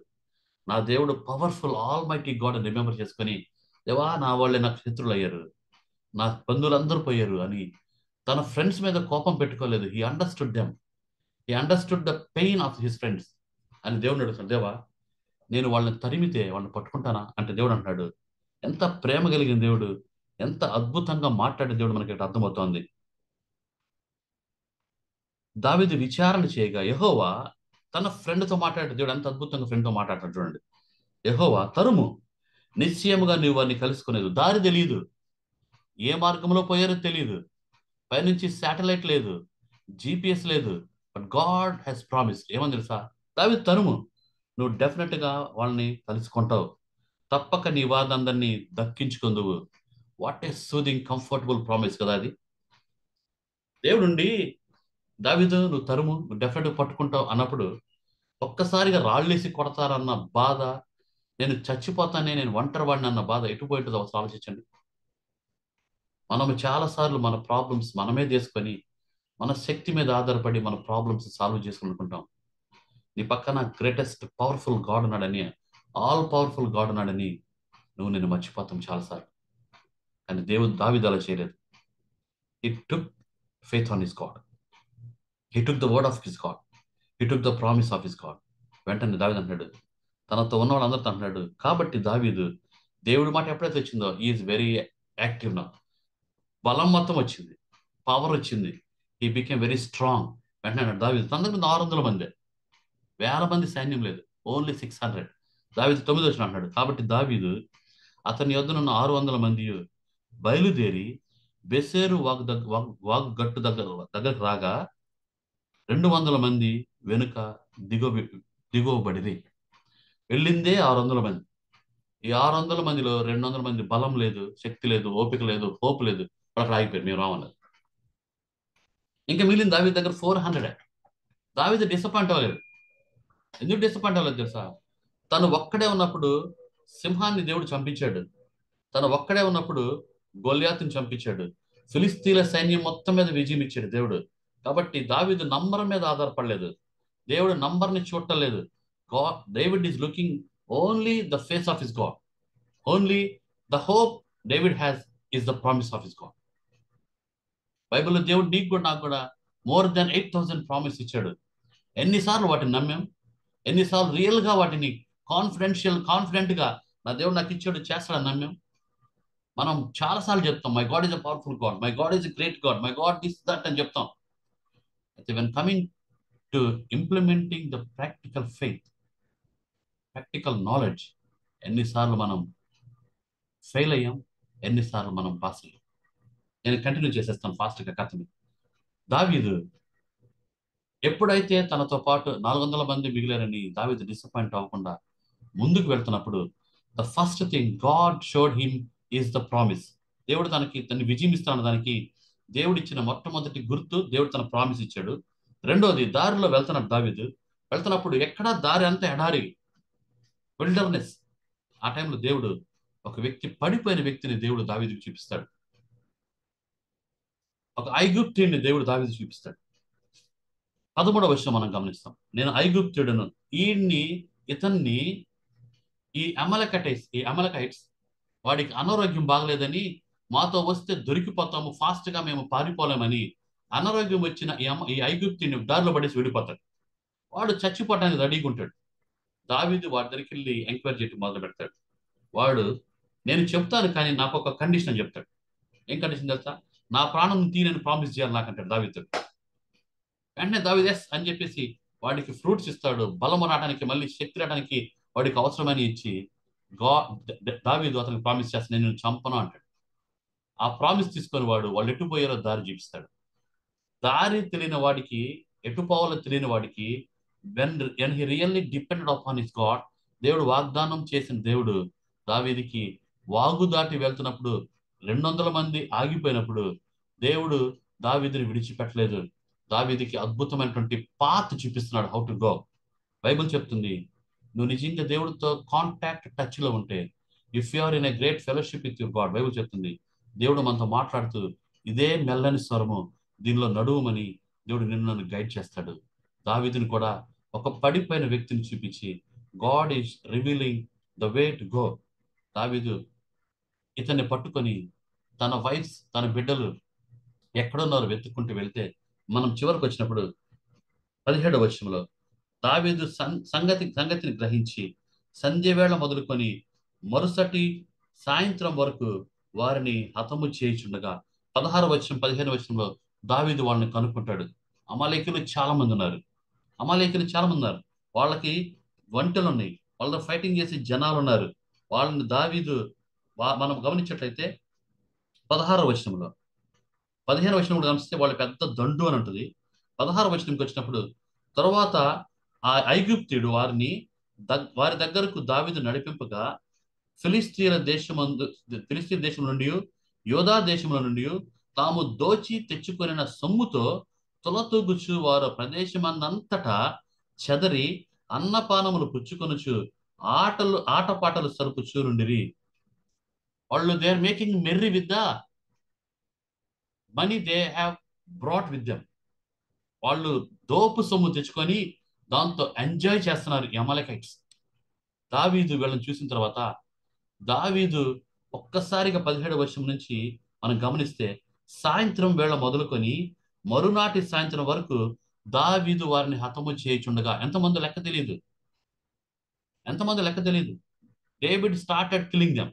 నా దేవుడు పవర్ఫుల్ ఆల్ మైటీ గాడ్ అని రిమెంబర్ చేసుకొని, దేవా నా వాళ్ళే నాకు శత్రులు అయ్యారు, నా బంధువులందరూ పోయారు అని తన ఫ్రెండ్స్ మీద కోపం పెట్టుకోలేదు. He understood them, he understood the pain of his friends అని దేవుడు అడుగుతాడు. దేవా నేను వాళ్ళని తరిమితే వాళ్ళని పట్టుకుంటానా అంటే దేవుడు అంటున్నాడు, ఎంత ప్రేమ కలిగిన దేవుడు, ఎంత అద్భుతంగా మాట్లాడే దేవుడు మనకి ఇక్కడ అర్థమవుతోంది. దావీదు విచారణ చేయగా యెహోవా తన ఫ్రెండ్తో మాట్లాడే దేవుడు ఎంత అద్భుతంగా ఫ్రెండ్తో మాట్లాడతాడు చూడండి. యెహోవా తరుము, నిశ్చయముగా నువ్వు వారిని కలుసుకునేది. దారి తెలియదు, ఏ మార్గంలో పోయారో తెలియదు, పైనుంచి శాటిలైట్ లేదు, GPS లేదు, బట్ గాడ్ హ్యాస్ ప్రామిస్. ఏమని తెలుసా? దావీదు తరుము, నువ్వు డెఫినెట్గా వాళ్ళని కలుసుకుంటావు, తప్పక నీ వాదందరినీ దక్కించుకుందువు. What a soothing comfortable promise కదా అది. దేవుడుండి దావీదు నువ్వు తరుము, నువ్వు డెఫినెట్గా పట్టుకుంటావు అన్నప్పుడు ఒక్కసారిగా రాళ్ళేసి కొడతారన్న బాధ, నేను చచ్చిపోతానే, నేను ఒంటరి వాడిని అన్న బాధ ఎటు పోయింటుందో ఒకసారి ఆలోచించండి. మనము చాలాసార్లు మన ప్రాబ్లమ్స్ మనమే తీసుకొని, మన శక్తి మీద ఆధారపడి మన ప్రాబ్లమ్స్ సాల్వ్ చేసుకుంటుంటాం. నీ పక్కన గ్రేటెస్ట్ పవర్ఫుల్ గాడ్ ఉన్నాడని, ఆల్ పవర్ఫుల్ గాడ్ ఉన్నాడని నువ్వు నేను మర్చిపోతాం చాలాసార్లు. కానీ దావీదు అలా చేయలేదు. He took faith on his God, he took the word of his God, he took the promise of his God. వెంటనే దావీదు అంటున్నాడు, తనతో ఉన్న వాళ్ళందరితో అంటున్నాడు, కాబట్టి దావీదు దేవుడి మాట ఎప్పుడైతే వచ్చిందో ఈజ్ వెరీ యాక్టివ్ నా. బలం మొత్తం వచ్చింది, పవర్ వచ్చింది, హీ బికేమ్ వెరీ స్ట్రాంగ్. వెంటనే దావీదు తన దగ్గర 600 మంది, 1000 మంది సైన్యం లేదు, ఓన్లీ 600. దావీదు 9 వచ్చిన అంటున్నాడు, కాబట్టి దావీదు అతని యొద్దనున్న 600 మంది బయలుదేరి బెసేరు వాగ్గట్టు దగ్గరకు రాగా 200 మంది వెనుక దిగోబడిరి. వెళ్ళిందే 600 మంది. ఈ 600 మందిలో 200 మంది బలం లేదు, శక్తి లేదు, ఓపిక లేదు, హోప్ లేదు, అక్కడ ఆగిపోయారు, మేము రామన్నారు. ఇంకా మిగిలిన దావీదు దగ్గర 400. దావీదు డిసప్పాయింట్ అవ్వలేదు. ఎందుకు డిసప్పాయింట్ అవ్వలేదు తెలుసా? తను ఒక్కడే ఉన్నప్పుడు సింహాన్ని దేవుడు చంపించాడు, తను ఒక్కడే ఉన్నప్పుడు గొల్యాతుని చంపించాడు, ఫిలిస్తీన్ల సైన్యం మొత్తం మీద విజయం ఇచ్చాడు దేవుడు. కాబట్టి దావీదు నంబర్ మీద ఆధారపడలేదు, దేవుడు నంబర్ని చూడలేదు. David is looking only the face of his God, only the hope David has is the promise of his God. బైబిల్లో దేవుడు నీకు కూడా నాకు కూడా more than 8,000 ప్రామిస్ ఇచ్చాడు. ఎన్నిసార్లు వాటిని నమ్మాం, ఎన్నిసార్లు రియల్గా వాటిని కాన్ఫిడెంట్గా నా దేవుడు నాకు ఇచ్చాడు చేస్తాడని నమ్మాం. మనం చాలాసార్లు చెప్తాం, my God is a powerful God, my God is a great God, my God this that అని చెప్తాం. అయితే when coming to implementing the practical faith, practical knowledge, ఎన్నిసార్లు మనం ఫెయిల్ అయ్యాం, ఎన్నిసార్లు మనం పాస్ అయ్యాం. నేను కంటిన్యూ చేసేస్తాను ఫాస్ట్గా కథని. దావీదు ఎప్పుడైతే తనతో పాటు 400 మంది మిగిలారని దావీదు డిసప్పాయింట్ అవ్వకుండా ముందుకు వెళ్తున్నప్పుడు, the first thing God showed him is the promise. దేవుడు తనని విజయం ఇస్తాను దానికి దేవుడు ఇచ్చిన మొట్టమొదటి గుర్తు, దేవుడు తన ప్రామిస్ ఇచ్చాడు. రెండోది, దారిలో వెళ్తున్నాడు దావీదు. వెళ్తున్నప్పుడు ఎక్కడా దారి అంతా ఎడారి, విల్డర్నెస్. ఆ టైంలో దేవుడు ఒక వ్యక్తి, పడిపోయిన వ్యక్తిని దేవుడు దావీదుకి చూపిస్తాడు. ఒక ఐగుప్తీయుడిని దేవుడు దావీదుకి చూపిస్తాడు. 13వ వచనం మనం గమనిస్తాం, నేను ఐగుప్తుడును, ఇతన్ని ఈ అమలకైట్స్ వాడికి అనారోగ్యం బాగలేదని, మాతో వస్తే దొరికిపోతాము, ఫాస్ట్ గా మేము పారిపోలేమని అనారోగ్యం వచ్చిన ఈ ఐగుప్తుని దారిలో పడేసి వెళ్ళిపోతాడు. వాడు చచ్చిపోవటానికి రెడీగా ఉంటాడు. దావీదు వాడి దగ్గరికి వెళ్ళి ఎంక్వైరీ చేయడం మొదలు పెడతాడు. వాడు, నేను చెప్తాను కానీ నాకు ఒక కండిషన్ అని చెప్తాడు. ఏం కండిషన్ తెలుసా? నా ప్రాణం తీనని ప్రామిస్ చేయాలి నాకంటాడు దావీదు. వెంటనే దావీదు ఎస్ అని చెప్పేసి వాడికి ఫ్రూట్స్ ఇస్తాడు, బలం రావడానికి, మళ్ళీ శక్తి రావడానికి వాడికి అవసరమని ఇచ్చి దావీదు అతనికి ప్రామిస్ చేస్తాను, నేను చంపను అంటాడు. ఆ ప్రామిస్ తీసుకొని వాళ్ళు ఎటు పోయారో దారి చూపిస్తాడు. దారి తెలియని వాడికి, ఎటు పోవాలో తెలియని వాడికి, when he really depended upon his God, దేవుడు వాగ్దానం చేసిన దేవుడు దావీదికి వాగు దాటి వెళ్తున్నప్పుడు 200 మంది ఆగిపోయినప్పుడు దేవుడు దావీదుని విడిచిపెట్టలేదు. దావీదికి అద్భుతమైనటువంటి పాత్ చూపిస్తున్నాడు, హౌ టు గో. బైబిల్ చెప్తుంది, నువ్వు నిజంగా దేవుడితో కాంటాక్ట్ టచ్ లో ఉంటే, if you are in a great fellowship with your God, Bible చెప్తుంది దేవుడు మనతో మాట్లాడుతూ ఇదే మెల్లని స్వరము, దీనిలో నడువుమని దేవుడు నన్ను గైడ్ చేస్తాడు. దావీదుని కూడా ఒక పడిపోయిన వ్యక్తిని చూపించి God is revealing the way to go. దావీదు ఇతన్ని పట్టుకొని తన వైఫ్, తన బిడ్డలు ఎక్కడున్నారో వెతుక్కుంటూ వెళ్తే, మనం చివరికి వచ్చినప్పుడు 17వ వచనంలో దావీదు సంగతిని గ్రహించి సంధ్యవేళ మొదలుకొని మరుసటి సాయంత్రం వరకు వారిని హతము చేయుచుండగా, 16వ వచనం 15వ వచనంలో దావీదు వాళ్ళని కనుక్కుంటాడు. అమాలేకులు చాలా మంది ఉన్నారు. వాళ్ళకి వంటలు ఉన్నాయి, వాళ్ళతో ఫైటింగ్ చేసే జనాలు ఉన్నారు. వాళ్ళని దావీదు మనం గమనించినట్లయితే 16వ వచనంలో, 15వ వచనం కూడా గమనిస్తే వాళ్ళు పెద్ద దండు అని ఉంటుంది. 16వ వచనంకి వచ్చినప్పుడు, తర్వాత ఆ ఐగుప్తీయుడు వారి దగ్గరకు దావీదు నడిపింపగా ఫిలిస్తీన్ దేశం నుండి, యోధా దేశంలో నుండి తాము దోచి తెచ్చుకొనిన సొమ్ముతో తొలతూగుచు వారు ప్రదేశమన్నంతటా చెదరి అన్నపానములు పుచ్చుకొనుచు ఆటపాటలు సరుపుచూ నుండిరి. వాళ్ళు they are making merry with the money they have brought with them. వాళ్ళు దోపు సొమ్ము తెచ్చుకొని దాంతో ఎంజాయ్ చేస్తున్నారు అమాలేకైట్స్. దావీదు వీళ్ళని చూసిన తర్వాత, దావీదు ఒక్కసారిగా 17వ వచనం నుంచి మనం గమనిస్తే, సాయంత్రం వేళ మొదలుకొని మరునాటి సాయంత్రం వరకు దావీదు వారిని హతము చేయుచుండగా ఎంతమంది లెక్క తెలియదు. David started killing them.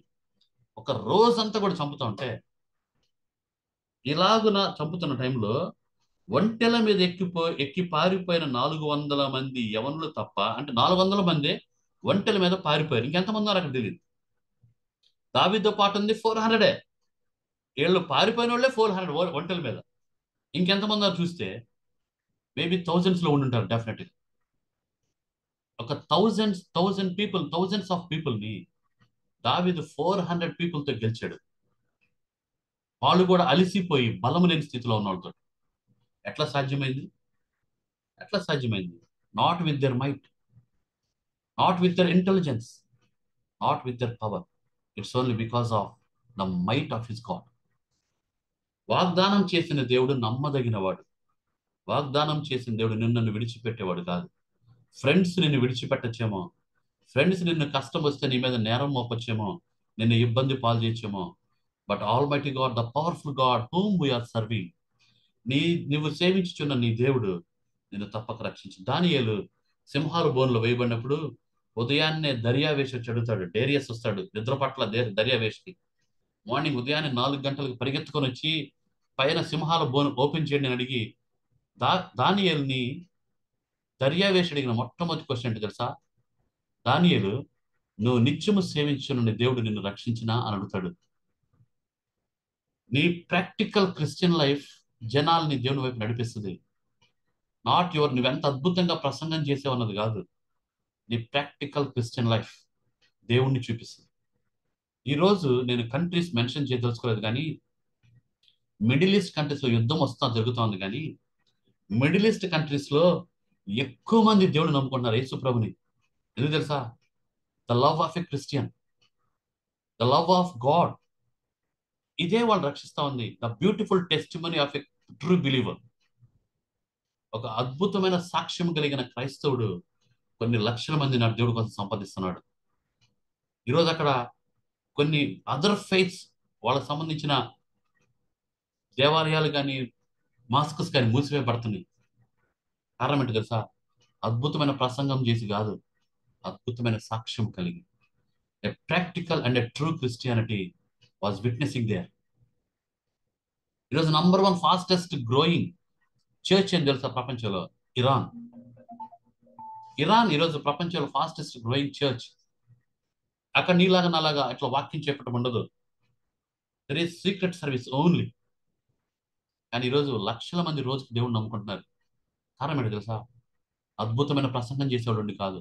ఒక రోజంతా కూడా చంపుతా ఉంటే, ఇలాగున చంపుతున్న టైంలో ఒంటెల మీద ఎక్కి పారిపోయిన 400 మంది యవనులు తప్ప, అంటే 400 మంది ఒంటెల మీద పారిపోయారు. ఇంకెంతమంది ఉన్నారు అక్కడ తెలియదు. దావీదుతో పాటు ఉంది 400. వీళ్ళు పారిపోయిన వాళ్ళే 400 ఒంటెల మీద. ఇంకెంతమంది చూస్తే మేబీ థౌజండ్స్ లో ఉండుంటారు డెఫినెట్గా. ఒక థౌజండ్స్ ఆఫ్ పీపుల్ ని దావీదు 400 పీపుల్ తో గెలిచాడు. వాళ్ళు కూడా అలిసిపోయి బలము లేని స్థితిలో ఉన్న వాళ్ళతో. ఎట్లా సాధ్యమైంది? Not with their might, not with their intelligence, not with their power. It's only because of the might of his God. వాగ్దానం చేసిన దేవుడు నమ్మదగినవాడు. వాగ్దానం చేసిన దేవుడు నిన్ను విడిచిపెట్టేవాడు కాదు. ఫ్రెండ్స్ నిన్ను విడిచిపెట్టచ్చేమో, ఫ్రెండ్స్ నిన్ను కష్టం వస్తే నీ మీద నేరం మోపచ్చేమో, నిన్ను ఇబ్బంది పాలు చేయొచ్చేమో, but almighty God, the powerful God whom we're serving, నువ్వు సేవించుచున్న నీ దేవుడు నిన్ను తప్పక రక్షించు. దానియేలు సింహాలు బోన్లో వేయబడినప్పుడు ఉదయాన్నే దర్యావేషి వచ్చి అడుగుతాడు. డేరియస్ వస్తాడు నిద్ర పట్ల దర్యావేషికి. మార్నింగ్ ఉదయాన్నే 4 గంటలకు పరిగెత్తుకొని వచ్చి పైన సింహాల బోన్ ఓపెన్ చేయండి అని అడిగి దానియేలుని దర్యావేషి అడిగిన మొట్టమొదటి క్వశ్చన్ ఏంటి తెలుసా? దానియేలు, నువ్వు నిత్యము సేవించున్న దేవుడు నిన్ను రక్షించినా అని అడుగుతాడు. నీ ప్రాక్టికల్ క్రిస్టియన్ లైఫ్ జనాల్ని దేవుని వైపు నడిపిస్తుంది. నాట్ యువర్ నువ్వెంత అద్భుతంగా ప్రసంగం చేసేవన్నది కాదు. నీ ప్రాక్టికల్ క్రిస్టియన్ లైఫ్ దేవుణ్ణి చూపిస్తుంది. ఈరోజు నేను కంట్రీస్ మెన్షన్ చేయదలుచుకోలేదు, కానీ మిడిల్ ఈస్ట్ కంట్రీస్ లో యుద్ధం జరుగుతోంది. కానీ మిడిల్ ఈస్ట్ కంట్రీస్ లో ఎక్కువ మంది దేవుడు నమ్ముకుంటున్నారు, యేసు ప్రభుని. ఎందుకు తెలుసా? The love of a Christian, the love of God, ఇదే వాళ్ళు రక్షిస్తా ఉంది. The beautiful testimony of a true believer. ఒక అద్భుతమైన సాక్ష్యం కలిగిన క్రైస్తవుడు కొన్ని లక్షల మంది నా దేవుడు కోసం సంపాదిస్తున్నాడు. ఈరోజు అక్కడ కొన్ని అదర్ ఫెయిత్స్ వాళ్ళకి సంబంధించిన దేవాలయాలు కానీ మాస్కస్ కానీ మూసివేయబడుతున్నాయి. కారణం ఏంటి తెలుసా? అద్భుతమైన ప్రసంగం చేసి కాదు, అద్భుతమైన సాక్ష్యం కలిగి. A practical and a true Christianity was witnessing there. ఈరోజు నంబర్ 1 ఫాస్టెస్ట్ గ్రోయింగ్ చర్చ్ అని తెలుసా ప్రపంచంలో? ఇరాన్ ఈరోజు ప్రపంచంలో ఫాస్టెస్ట్ గ్రోయింగ్ చర్చ్. అక్కడ నీలాగా నాలాగా ఇట్లా వాక్యం చెప్పడం ఉండదు. There is secret service only. కానీ ఈరోజు లక్షల మంది రోజుకి దేవుడిని నమ్ముకుంటున్నారు. కారణం ఏంటో తెలుసా? అద్భుతమైన ప్రసంగం చేసేవాడు కాదు,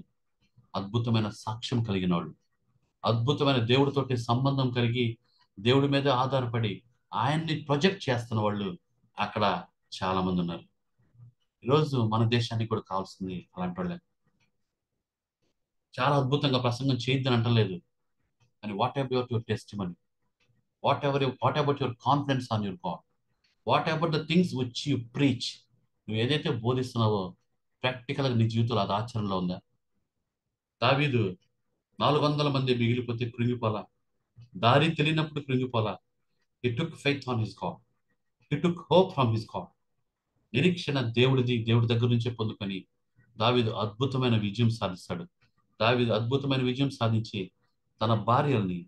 అద్భుతమైన సాక్ష్యం కలిగిన వాళ్ళు, అద్భుతమైన దేవుడితోటి సంబంధం కలిగి దేవుడి మీద ఆధారపడి ఆయన్ని ప్రొజెక్ట్ చేస్తున్న వాళ్ళు అక్కడ చాలా మంది ఉన్నారు. ఈరోజు మన దేశానికి కూడా కావాల్సింది అలాంటి వాళ్ళే. చాలా అద్భుతంగా ప్రసంగం చేయొద్దని అంటలేదు, కానీ what about your testimony, what about your confidence on your God, what about the things which you preach. నువ్వు ఏదైతే బోధిస్తున్నావో ప్రాక్టికల్గా నీ జీవితంలో అది ఆచరణలో ఉందా? దావీదు 400 మంది మిగిలిపోతే కృంగిపోలా, దారి తెలియనప్పుడు కృంగిపోలా. He took faith on his God. He took hope from his God. నిరీక్షణ దేవుడి దగ్గర నుంచే పొందుకొని దావీదు అద్భుతమైన విజయం సాధిస్తాడు. దావీదు అద్భుతమైన విజయం సాధించి తన భార్యల్ని,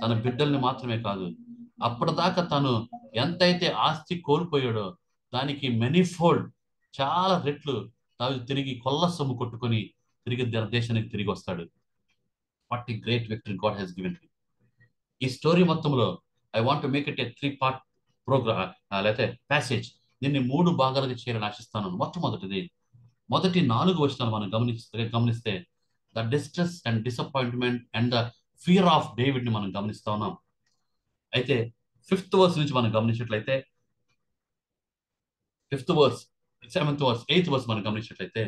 తన బిడ్డల్ని మాత్రమే కాదు, అప్పటిదాకా తను ఎంతైతే ఆస్తి కోల్పోయాడో దానికి మెనీఫోల్డ్, చాలా రెట్లు దావీదు తిరిగి కొల్ల సొమ్ము కొట్టుకొని తిరిగి దేశానికి తిరిగి వస్తాడు. What a great victory God has given him. ఈ స్టోరీ మొత్తంలో I want to make it a 3-part programme లేకపోతే ప్యాసేజ్. దీన్ని 3 భాగాలుగా చేయాలని ఆశిస్తాను. మొదటి 4 వచనాలు మనం గమనిస్తే the distress and disappointment and the fear of David ని మనం గమనిస్తా ఉన్నాం. అయితే 5th verse నుంచి మనం గమనించినట్లయితే 5th verse, 7th verse, 8th verse మనం గమనించినట్లయితే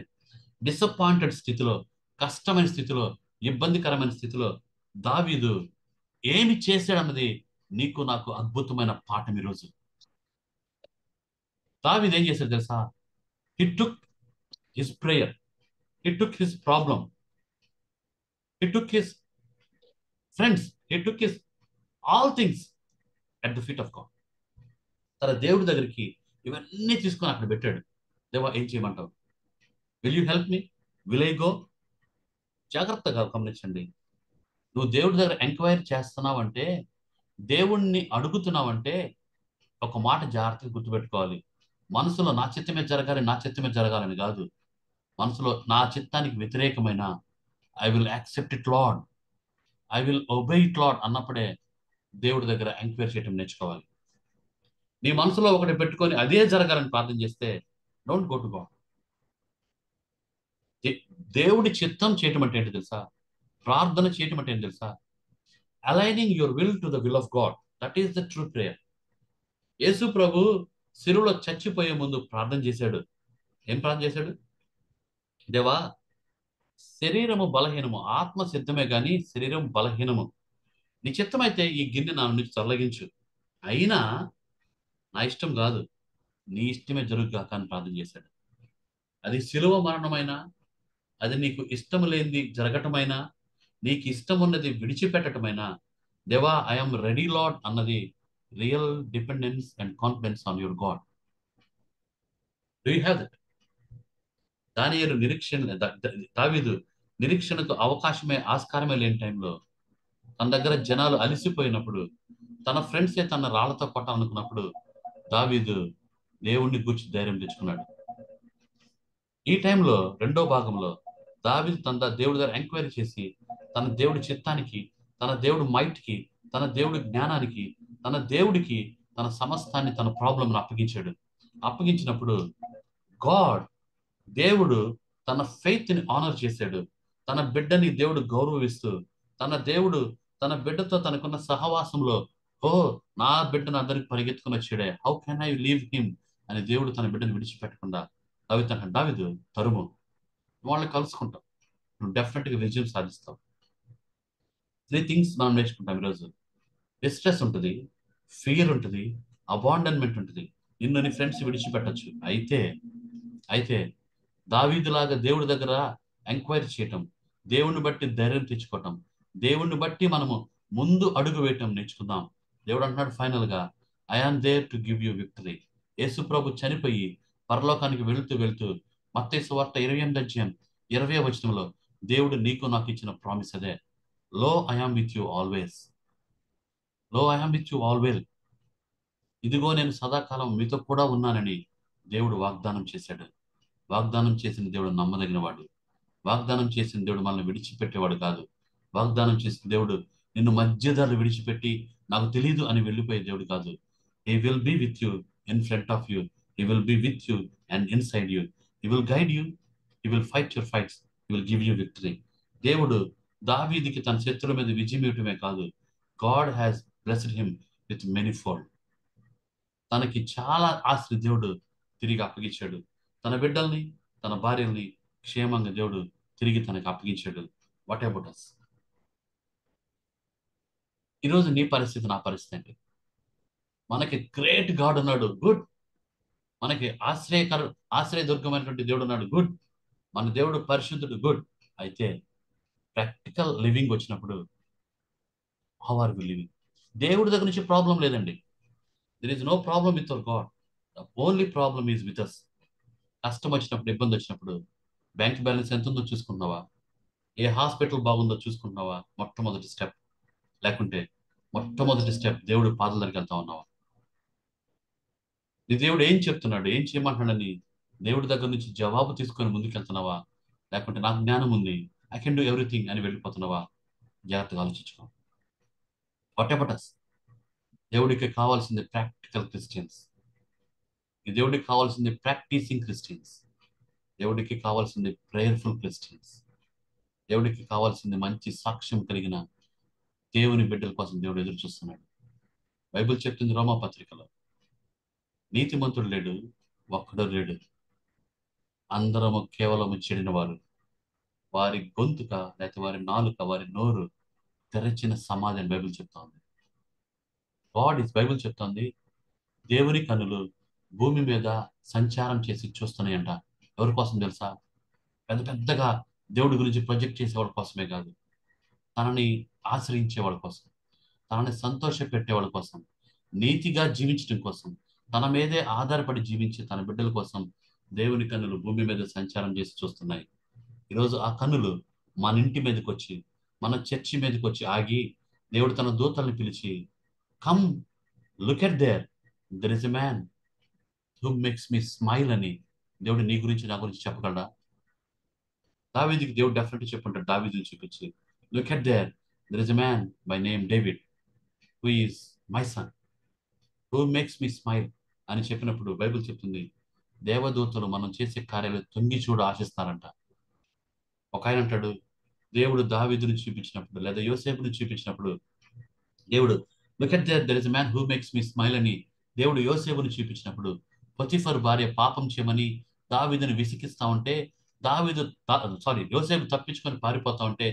డిసప్పాయింటెడ్ స్థితిలో, కష్టమైన స్థితిలో, ఇబ్బందికరమైన స్థితిలో దావీదు ఏమి చేశాడన్నది నీకు నాకు అద్భుతమైన పాఠం. ఈరోజు దావీదు ఏం చేశాడు తెలుసా? He took his prayer, he took his problem, he took his friends, he took his all things at the feet of God. తన దేవుడి దగ్గరికి ఇవన్నీ తీసుకొని అక్కడ పెట్టాడు. దేవా ఏం చేయమంటావు? Will you help me? Will I go? జాగ్రత్తగా గమనించండి. నువ్వు దేవుడి దగ్గర ఎంక్వైరీ చేస్తున్నావంటే, దేవుణ్ణి అడుగుతున్నావంటే ఒక మాట జాగ్రత్తగా గుర్తుపెట్టుకోవాలి. మనసులో నా చిత్తమే జరగాలని కాదు. మనసులో నా చిత్తానికి వ్యతిరేకమైన I will accept it Lord, I will obey it Lord అన్నప్పుడే దేవుడి దగ్గర ఎంక్వైరీ చేయటం నేర్చుకోవాలి. నీ మనసులో ఒకటి పెట్టుకొని అదే జరగాలని ప్రార్థన చేస్తే డోంట్ గో టు గాడ్. దేవుడి చిత్తం చేయటం అంటే ఏంటి తెలుసా? ప్రార్థన చేయటం అంటే ఏంటి తెలుసా? Aligning your will to the will of God. That is the true prayer. Yesu ప్రభు శిలువలో చచ్చిపోయే ముందు ప్రార్థన చేశాడు. ఏం ప్రార్థన చేశాడు? దేవా, శరీరము బలహీనము, ఆత్మ సిద్ధమే గాని శరీరం బలహీనము. నీ చిత్తమైతే ఈ గిన్నె నా నుంచి తొలగించు, అయినా నా ఇష్టం కాదు, నీ ఇష్టమే జరుగుగాక అని ప్రార్థన చేశాడు. అది శిలువ మరణమైనా, అది నీకు ఇష్టం లేనిది జరగటమైనా, నీకు ఇష్టం ఉన్నది విడిచిపెట్టటమైనా, దేవా ఐఎమ్ రెడీ లార్డ్ అన్నది real dependence and confidence on your God. Do you have that? దానియేలు దావీదు నిరీక్షణకు ఆస్కారమే లేని టైంలో, తన దగ్గర జనాలు అలిసిపోయినప్పుడు, తన ఫ్రెండ్సే తన రాళ్లతో కొట్టాలనుకున్నప్పుడు దావీదు దేవుణ్ణి గూర్చి ధైర్యం తెచ్చుకున్నాడు. ఈ టైంలో 2వ భాగంలో దావీదు తన దేవుడి దగ్గర ఎంక్వైరీ చేసి తన దేవుడి చిత్తానికి, తన దేవుడి మైట్కి, తన దేవుడి జ్ఞానానికి, తన దేవుడికి తన సమస్తాన్ని, తన ప్రాబ్లంను అప్పగించినప్పుడు దేవుడు తన ఫెయిత్ ని ఆనర్ చేశాడు. తన బిడ్డని దేవుడు గౌరవిస్తూ, తన బిడ్డతో తనకున్న సహవాసంలో, నా బిడ్డను అందరికి పరిగెత్తుకుని వచ్చాడే, how can I leave him అని దేవుడు తన బిడ్డను విడిచిపెట్టకుండా దావీదు తరుము, వాళ్ళని కలుసుకుంటావు, నువ్వు డెఫినెట్గా విజయం సాధిస్తావు. 3 థింగ్స్ మనం నేర్చుకుంటాం ఈరోజు. డిస్ట్రెస్ ఉంటుంది, ఫియర్ ఉంటుంది, అబాండన్మెంట్ ఉంటుంది. నిన్ను నీ ఫ్రెండ్స్ విడిచిపెట్టచ్చు. అయితే దావీదులాగా దేవుడి దగ్గర ఎంక్వైరీ చేయటం, దేవుణ్ణి బట్టి ధైర్యం తెచ్చుకోవటం, దేవుణ్ణి బట్టి మనము ముందు అడుగు వేయటం నేర్చుకుందాం. దేవుడు అంటున్నాడు ఫైనల్ గా, I am there to give you victory. Yesu ప్రభు చనిపోయి పరలోకానికి వెళుతూ మత్తయి సువార్త 28వ వచనంలో దేవుడు నీకు నాకు ఇచ్చిన ప్రామిస్ అదే, lo I am with you always, lo I am with you always. ఇదిగో నేను సదాకాలం మీతో కూడా ఉన్నానని దేవుడు వాగ్దానం చేశాడు. వాగ్దానం చేసిన దేవుడు నమ్మదగిన వాడు. వాగ్దానం చేసిన దేవుడు మనల్ని విడిచిపెట్టేవాడు కాదు. వాగ్దానం చేసిన దేవుడు నిన్ను మధ్యదారులు విడిచిపెట్టి నాకు తెలియదు అని వెళ్ళిపోయే దేవుడు కాదు. He will be with you in front of you, he will be with you and inside you, he will guide you, he will fight your fights, he will give you victory. దేవుడు దావీదుకి తన శత్రుల మీద విజయం ఇవ్వటమే కాదు, God has blessed him with many fold. తనకి చాలా ఆస్తి దేవుడు తిరిగి అప్పగించాడు. తన బిడ్డల్ని, తన భార్యల్ని క్షేమంగా దేవుడు తిరిగి తనకు అప్పగించాడు. What about us? ఈరోజు నీ పరిస్థితి, నా పరిస్థితి ఏంటి? మనకి గ్రేట్ గాడ్ ఉన్నాడు, గుడ్. మనకి ఆశ్రయదుర్గమైనటువంటి దేవుడు ఉన్నాడు, గుడ్. మన దేవుడు పరిశుద్ధుడు, గుడ్. అయితే ప్రాక్టికల్ లివింగ్ వచ్చినప్పుడు హౌ ఆర్ వి లివింగ్? దేవుడి దగ్గర నుంచి ప్రాబ్లం లేదండి. There is no problem with our God. The only problem is with us. కష్టం వచ్చినప్పుడు, ఇబ్బంది వచ్చినప్పుడు బ్యాంక్ బ్యాలెన్స్ ఎంత ఉందో చూసుకుంటున్నావా? ఏ హాస్పిటల్ బాగుందో చూసుకుంటున్నావా? మొట్టమొదటి స్టెప్. లేకుంటే మొట్టమొదటి స్టెప్ దేవుడు పాదాల దగ్గరికి వెళ్తా ఉన్నావా? నీ దేవుడు ఏం చెప్తున్నాడు, ఏం చేయమంటున్నాడని దేవుడి దగ్గర నుంచి జవాబు తీసుకొని ముందుకెళ్తున్నావా? లేకుంటే నాకు జ్ఞానం ఉంది, ఐ కెన్ డూ ఎవ్రీథింగ్ అని వెళ్ళిపోతున్నావా? జాగ్రత్తగా ఆలోచించుకో. What about us? దేవుడికి కావాల్సింది ప్రాక్టికల్ క్రిస్టియన్స్. ఈ దేవుడికి కావాల్సింది ప్రాక్టీసింగ్ క్రిస్టియన్స్. దేవుడికి కావాల్సింది ప్రేయర్ఫుల్ క్రిస్టియన్స్. దేవుడికి కావాల్సింది మంచి సాక్ష్యం కలిగిన దేవుని బిడ్డల కోసం దేవుడు ఎదురు చూస్తున్నాడు. బైబిల్ చెప్తుంది రోమా పత్రికలో, నీతిమంతుడు లేడు, ఒక్కడు లేడు, అందరము కేవలము చెడిన వారు, వారి గొంతుక లేకపోతే వారి నాలుక, వారి నోరు తెరచిన సమాధి అని బైబిల్ చెప్తా ఉంది. బైబిల్ చెప్తోంది, దేవుని కన్నులు భూమి మీద సంచారం చేసి చూస్తున్నాయంట. ఎవరి కోసం తెలుసా? పెద్ద పెద్దగా దేవుడి గురించి ప్రొజెక్ట్ చేసేవాళ్ళ కోసమే కాదు, తనని ఆశ్రయించే వాళ్ళ కోసం, తనని సంతోష పెట్టే వాళ్ళ కోసం, నీతిగా జీవించడం కోసం, తన మీదే ఆధారపడి జీవించే తన బిడ్డల కోసం దేవుని కన్నులు భూమి మీద సంచారం చేసి చూస్తున్నాయి. ఈరోజు ఆ కన్నులు మన ఇంటి మీదకి వచ్చి, మన చర్చి మీదకి వచ్చి ఆగి, దేవుడు తన దూతల్ని పిలిచి, come look at there is a man who makes me smile అని దేవుడు నీ గురించి, నా గురించి చెప్పగలడా? దావీదుకి దేవుడు డెఫినెట్గా చెప్పుంటాడు. దావీదుని చూపించి, look at there is a man by name David who is my son who makes me smile అని చెప్పినప్పుడు బైబిల్ చెప్తుంది, దేవదూతలు మనం చేసే కార్యాలు తొంగి చూడ ఆశిస్తారంట. ఒక ఆయన అంటాడు, దేవుడు దావీదుని చూపించినప్పుడు లేదా యోసేపుని చూపించినప్పుడు దేవుడు look at there is a man who makes me smile అని దేవుడు యోసేపుని చూపించినప్పుడు, పొతిఫర్ భార్య పాపం చేయమని దావీదుని విసిగిస్తా ఉంటే, యోసేపు తప్పించుకొని పారిపోతా ఉంటే,